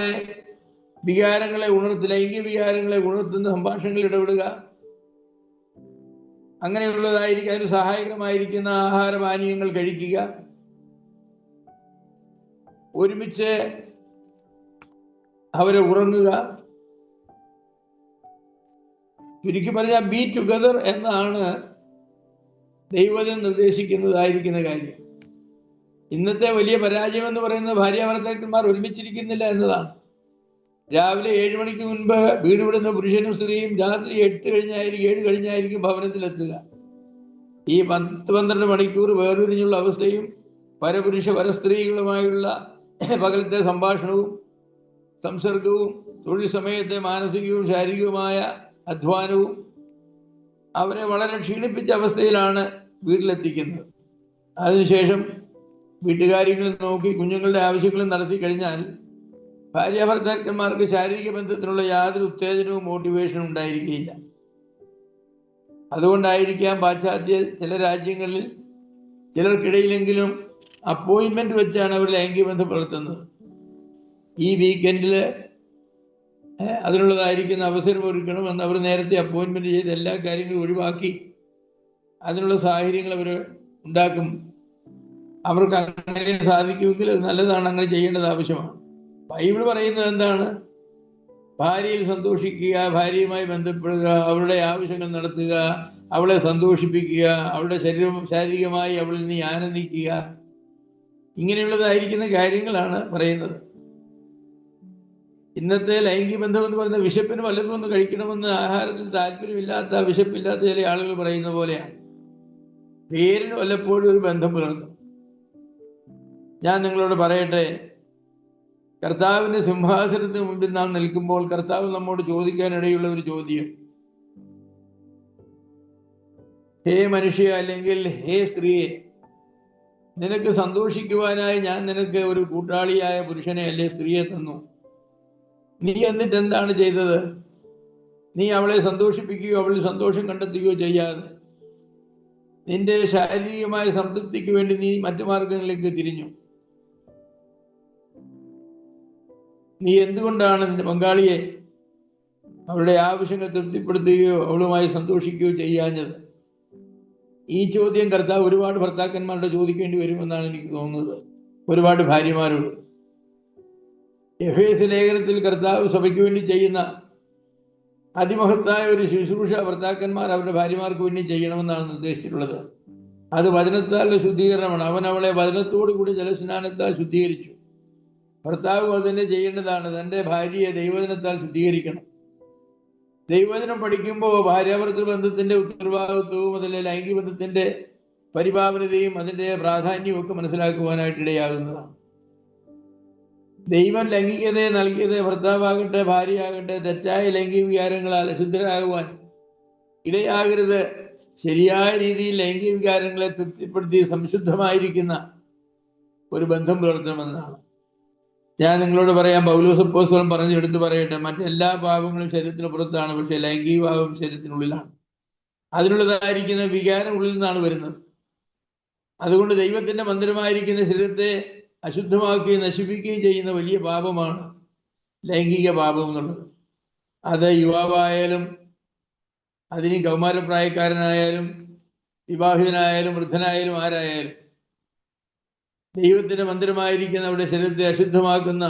ലൈംഗിക വികാരങ്ങളെ ഉണർത്തുന്ന സംഭാഷണങ്ങളിൽ ഇടപെടുക, അങ്ങനെയുള്ളതായിരിക്കും അതിന് സഹായകരമായിരിക്കുന്ന ആഹാരപാനീയങ്ങൾ കഴിക്കുക, ഒരുമിച്ച് അവരെ ഉറങ്ങുക. ചുരുക്കി പറഞ്ഞാൽ ബി ടുഗദർ എന്നാണ് ദൈവം നിർദ്ദേശിക്കുന്നതായിരിക്കുന്ന കാര്യം. ഇന്നത്തെ വലിയ പരാജയം എന്ന് പറയുന്നത് ഭാര്യാഭർത്താക്കന്മാർ ഒരുമിച്ചിരിക്കുന്നില്ല എന്നതാണ്. രാവിലെ 7 മണിക്ക് മുൻപ് വീട് വിടുന്ന പുരുഷനും സ്ത്രീയും രാത്രി 7 കഴിഞ്ഞായിരിക്കും ഭവനത്തിലെത്തുക. ഈ 10-12 മണിക്കൂർ വേർതിരിഞ്ഞുള്ള അവസ്ഥയും പരപുരുഷ പരസ്ത്രീകളുമായുള്ള പകലത്തെ സംഭാഷണവും സംസർഗവും തൊഴിൽ സമയത്തെ മാനസികവും ശാരീരികവുമായ അധ്വാനവും അവരെ വളരെ ക്ഷീണിപ്പിച്ച അവസ്ഥയിലാണ് വീട്ടിലെത്തിക്കുന്നത്. അതിനുശേഷം വീട്ടുകാര്യങ്ങൾ നോക്കി കുഞ്ഞുങ്ങളുടെ ആവശ്യങ്ങളും നടത്തി കഴിഞ്ഞാൽ ഭാര്യാഭർത്താക്കന്മാർക്ക് ശാരീരിക ബന്ധത്തിനുള്ള യാതൊരു ഉത്തേജനവും മോട്ടിവേഷനും ഉണ്ടായിരിക്കുകയില്ല. അതുകൊണ്ടായിരിക്കാം പാശ്ചാത്യ ചില രാജ്യങ്ങളിൽ ചിലർക്കിടയിലെങ്കിലും അപ്പോയിൻമെന്റ് വെച്ചാണ് അവർ ലൈംഗിക ബന്ധം പുലർത്തുന്നത്. ഈ വീക്കെൻഡിൽ അതിനുള്ളതായിരിക്കുന്ന അവസരം ഒരുക്കണം എന്ന് അവർ നേരത്തെ അപ്പോയിൻമെന്റ് ചെയ്ത് എല്ലാ കാര്യങ്ങളും ഒഴിവാക്കി അതിനുള്ള സാഹചര്യങ്ങൾ അവർ ഉണ്ടാക്കും. അവർക്ക് അങ്ങനെ സാധിക്കുമെങ്കിൽ അത് നല്ലതാണ്, അങ്ങനെ ചെയ്യേണ്ടത് ആവശ്യമാണ്. ബൈബിൾ പറയുന്നത് എന്താണ്? ഭാര്യയിൽ സന്തോഷിക്കുക, ഭാര്യയുമായി ബന്ധപ്പെടുക, അവളുടെ ആവശ്യങ്ങൾ നടത്തുക, അവളെ സന്തോഷിപ്പിക്കുക, അവളുടെ ശാരീരികമായി അവളിൽ നീ ആനന്ദിക്കുക. ഇങ്ങനെയുള്ളതായിരിക്കുന്ന കാര്യങ്ങളാണ് പറയുന്നത്. ഇന്നത്തെ ലൈംഗിക ബന്ധം എന്ന് പറയുന്ന വിശപ്പിന് വല്ലതും ഒന്ന് കഴിക്കണമെന്ന് ആഹാരത്തിൽ താല്പര്യമില്ലാത്ത, വിശപ്പില്ലാത്ത ചില ആളുകൾ പറയുന്ന പോലെയാണ്. പേരിന് വല്ലപ്പോഴും ഒരു ബന്ധം പുലർത്തും. ഞാൻ നിങ്ങളോട് പറയട്ടെ, കർത്താവിന്റെ സിംഹാസനത്തിന് മുമ്പിൽ നാം നിൽക്കുമ്പോൾ കർത്താവ് നമ്മോട് ചോദിക്കാനിടയുള്ള ഒരു ചോദ്യം, ഹേ മനുഷ്യ, അല്ലെങ്കിൽ ഹേ സ്ത്രീയെ, നിനക്ക് സന്തോഷിക്കുവാനായി ഞാൻ നിനക്ക് ഒരു കൂട്ടാളിയായ പുരുഷനെ അല്ലെ സ്ത്രീയെ തന്നു. നീ എന്നിട്ട് എന്താണ് ചെയ്തത്? നീ അവളെ സന്തോഷിപ്പിക്കുകയോ അവളിൽ സന്തോഷം കണ്ടെത്തുകയോ ചെയ്യാതെ നിന്റെ ശാരീരികമായ സംതൃപ്തിക്ക് വേണ്ടി നീ മറ്റു മാർഗങ്ങളിലേക്ക് തിരിഞ്ഞു. നീ എന്തുകൊണ്ടാണ് നിന്റെ പങ്കാളിയെ അവളുടെ ആവശ്യങ്ങൾ തൃപ്തിപ്പെടുത്തുകയോ അവളുമായി സന്തോഷിക്കുകയോ ചെയ്യാഞ്ഞത്? ഈ ചോദ്യം കർത്താവ് ഒരുപാട് ഭർത്താക്കന്മാരോട് ചോദിക്കേണ്ടി വരുമെന്നാണ് എനിക്ക് തോന്നുന്നത്, ഒരുപാട് ഭാര്യമാരോട്. എഫേസ്യ ലേഖനത്തിൽ കർത്താവ് സഭയ്ക്ക് വേണ്ടി ചെയ്യുന്ന അതിമഹത്തായ ഒരു ശുശ്രൂഷ ഭർത്താക്കന്മാർ അവരുടെ ഭാര്യമാർക്ക് വേണ്ടി ചെയ്യണമെന്നാണ് നിർദ്ദേശിച്ചിട്ടുള്ളത്. അത് വചനത്താലുള്ള ശുദ്ധീകരണമാണ്. അവൻ അവളെ വചനത്തോടു കൂടി ജലസ്നാനത്താൽ ശുദ്ധീകരിച്ചു. ഭർത്താവ് അതിനെ ചെയ്യേണ്ടതാണ്, തൻ്റെ ഭാര്യയെ ദൈവവചനത്താൽ ശുദ്ധീകരിക്കണം. ദൈവവചനം പഠിക്കുമ്പോൾ ഭാര്യാഭർത്തൃ ബന്ധത്തിന്റെ ഉത്തരവാദിത്വവും അതിലെ ലൈംഗിക ബന്ധത്തിന്റെ പരിപാവനതയും അതിന്റെ പ്രാധാന്യവും ഒക്കെ മനസ്സിലാക്കുവാനായിട്ട് ഇടയാകുന്നതാണ്. ദൈവം ലൈംഗികതയെ നൽകിയത് ഭർത്താവാകട്ടെ ഭാര്യയാകട്ടെ തെറ്റായ ലൈംഗിക വികാരങ്ങളാൽ അശുദ്ധരാകുവാൻ ഇടയാകരുത്, ശരിയായ രീതിയിൽ ലൈംഗിക വികാരങ്ങളെ തൃപ്തിപ്പെടുത്തി സംശുദ്ധമായിരിക്കുന്ന ഒരു ബന്ധം പുലർത്തണമെന്നാണ്. ഞാൻ നിങ്ങളോട് പറയാം, പൗലോസ് അപ്പോസ്തലൻ പറഞ്ഞു എടുത്തു പറയട്ടെ, മറ്റെല്ലാ പാപങ്ങളും ശരീരത്തിന് പുറത്താണ്, പക്ഷെ ലൈംഗിക പാപം ശരീരത്തിനുള്ളിലാണ്. അതിനുള്ളതായിരിക്കുന്ന വികാരം ഉള്ളിൽ നിന്നാണ് വരുന്നത്. അതുകൊണ്ട് ദൈവത്തിന്റെ മന്ദിരമായിരിക്കുന്ന ശരീരത്തെ അശുദ്ധമാക്കുകയും നശിപ്പിക്കുകയും ചെയ്യുന്ന വലിയ പാപമാണ് ലൈംഗിക പാപം എന്നുള്ളത്. അത് യുവാവായാലും അതിന് കൗമാരപ്രായക്കാരനായാലും വിവാഹിതനായാലും വൃദ്ധനായാലും ആരായാലും ദൈവത്തിന്റെ മന്ദിരമായിരിക്കുന്ന അവിടെ ശരീരത്തെ അശുദ്ധമാക്കുന്ന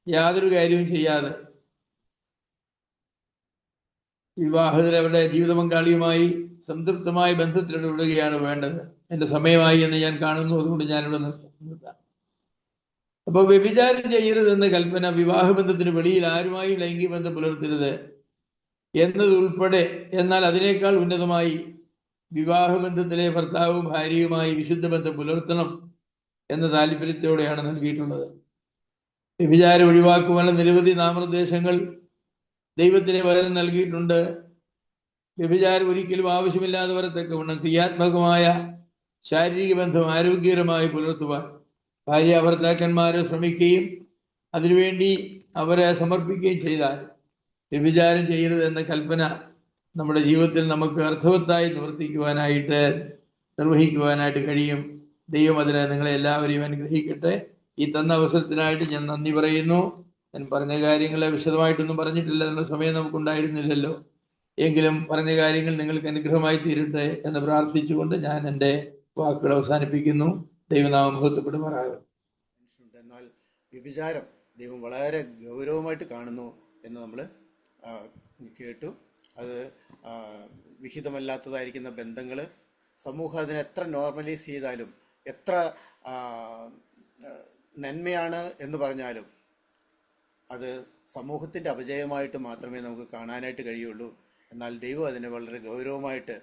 യാതൊരു കാര്യവും ചെയ്യാതെ വിവാഹിതരവിടെ ജീവിത പങ്കാളിയുമായി സംതൃപ്തമായ ബന്ധത്തിലിടപെടുകയാണ് വേണ്ടത്. എൻ്റെ സമയമായി എന്ന് ഞാൻ കാണുന്നു, അതുകൊണ്ട് ഞാനിവിടെ നിർത്താം. അപ്പൊ വ്യഭിചാരം ചെയ്യരുതെന്ന കൽപ്പന, വിവാഹബന്ധത്തിന് വെളിയിൽ ആരുമായും ലൈംഗിക ബന്ധം പുലർത്തരുത് എന്നതുൾപ്പെടെ, എന്നാൽ അതിനേക്കാൾ ഉന്നതമായി വിവാഹബന്ധത്തിലെ ഭർത്താവും ഭാര്യയുമായി വിശുദ്ധ ബന്ധം പുലർത്തണം എന്ന താല്പര്യത്തോടെയാണ് നൽകിയിട്ടുള്ളത്. വ്യഭിചാരം ഒഴിവാക്കുവാനുള്ള നിരവധി നാമനിർദ്ദേശങ്ങൾ ദൈവത്തിന്റെ വചനം നൽകിയിട്ടുണ്ട്. വ്യഭിചാരം ഒരിക്കലും ആവശ്യമില്ലാതെ വരത്തക്കവണ്ണം ക്രിയാത്മകമായ ശാരീരിക ബന്ധം ആരോഗ്യകരമായി പുലർത്തുവാൻ ഭാര്യ ഭർത്താക്കന്മാരെ ശ്രമിക്കുകയും അതിനുവേണ്ടി അവരെ സമർപ്പിക്കുകയും ചെയ്താൽ വ്യഭിചാരം ചെയ്യരുത് എന്ന കൽപ്പന നമ്മുടെ ജീവിതത്തിൽ നമുക്ക് അർത്ഥവത്തായി നിർവഹിക്കുവാനായിട്ട് കഴിയും. ദൈവം അതിനെ നിങ്ങളെ എല്ലാവരെയും അനുഗ്രഹിക്കട്ടെ. ഈ തന്ന അവസരത്തിനായിട്ട് ഞാൻ നന്ദി പറയുന്നു. ഞാൻ പറഞ്ഞ കാര്യങ്ങളെ വിശദമായിട്ടൊന്നും പറഞ്ഞിട്ടില്ല, എന്നുള്ള സമയം നമുക്കുണ്ടായിരുന്നില്ലല്ലോ. എങ്കിലും പറഞ്ഞ കാര്യങ്ങൾ നിങ്ങൾക്ക് അനുഗ്രഹമായി തീരട്ടെ എന്ന് പ്രാർത്ഥിച്ചുകൊണ്ട് ഞാൻ എൻ്റെ വാക്കുകൾ അവസാനിപ്പിക്കുന്നു. ദൈവനാമം മഹത്വപ്പെടുമാറാകും. എന്നാൽ വ്യഭിചാരം ദൈവം വളരെ ഗൗരവമായിട്ട് കാണുന്നു എന്ന് നമ്മൾ കേട്ടു. അത് വിഹിതമല്ലാത്തതായിരിക്കുന്ന ബന്ധങ്ങൾ സമൂഹം അതിനെ എത്ര നോർമലൈസ് ചെയ്താലും, എത്ര നന്മയാണ് എന്ന് പറഞ്ഞാലും അത് സമൂഹത്തിൻ്റെ അപജയമായിട്ട് മാത്രമേ നമുക്ക് കാണാനായിട്ട് കഴിയുള്ളൂ. എന്നാൽ ദൈവം അതിനെ വളരെ ഗൗരവമായിട്ട്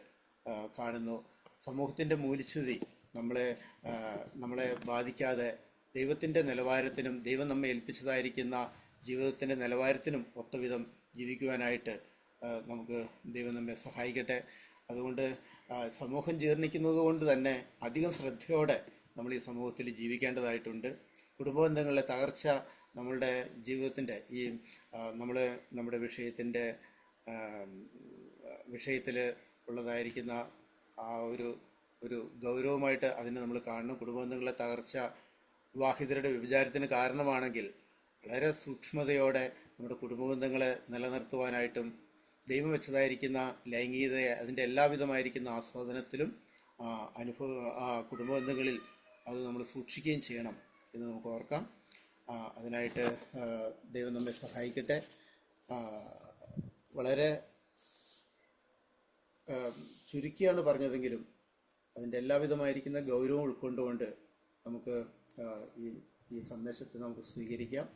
കാണുന്നു. സമൂഹത്തിൻ്റെ മൂല്യച്യുതി നമ്മളെ ബാധിക്കാതെ ദൈവത്തിൻ്റെ നിലവാരത്തിനും ദൈവം നമ്മെ ഏൽപ്പിച്ചതായിരിക്കുന്ന ജീവിതത്തിൻ്റെ നിലവാരത്തിനും ഒത്തവിധം ജീവിക്കുവാനായിട്ട് നമുക്ക് ദൈവം നമ്മെ സഹായിക്കട്ടെ. അതുകൊണ്ട് സമൂഹം ജീർണിക്കുന്നത് കൊണ്ട് തന്നെ അധികം ശ്രദ്ധയോടെ നമ്മൾ ഈ സമൂഹത്തിൽ ജീവിക്കേണ്ടതായിട്ടുണ്ട്. കുടുംബബന്ധങ്ങളിലെ തകർച്ച നമ്മളുടെ ജീവിതത്തിൻ്റെ നമ്മുടെ വിഷയത്തിൽ ഉള്ളതായിരിക്കുന്ന ആ ഒരു ഗൗരവമായിട്ട് അതിനെ നമ്മൾ കാണണം. കുടുംബബന്ധങ്ങളിലെ തകർച്ച വിവാഹിതരുടെ വ്യഭിചാരത്തിന് കാരണമാണെങ്കിൽ വളരെ സൂക്ഷ്മതയോടെ നമ്മുടെ കുടുംബബന്ധങ്ങളെ നിലനിർത്തുവാനായിട്ടും ദൈവം വെച്ചതായിരിക്കുന്ന ലൈംഗികതയെ അതിൻ്റെ എല്ലാവിധമായിരിക്കുന്ന ആസ്വാദനത്തിലും കുടുംബബന്ധങ്ങളിൽ അത് നമ്മൾ സൂക്ഷിക്കുകയും ചെയ്യണം എന്ന് നമുക്ക് ഓർക്കാം. അതിനായിട്ട് ദൈവം നമ്മെ സഹായിക്കട്ടെ. വളരെ ചുരുക്കിയാണ് പറഞ്ഞതെങ്കിലും അതിൻ്റെ എല്ലാവിധമായിരിക്കുന്ന ഗൗരവം ഉൾക്കൊണ്ടുകൊണ്ട് നമുക്ക് ഈ ഈ സന്ദേശത്തെ നമുക്ക് സ്വീകരിക്കാം.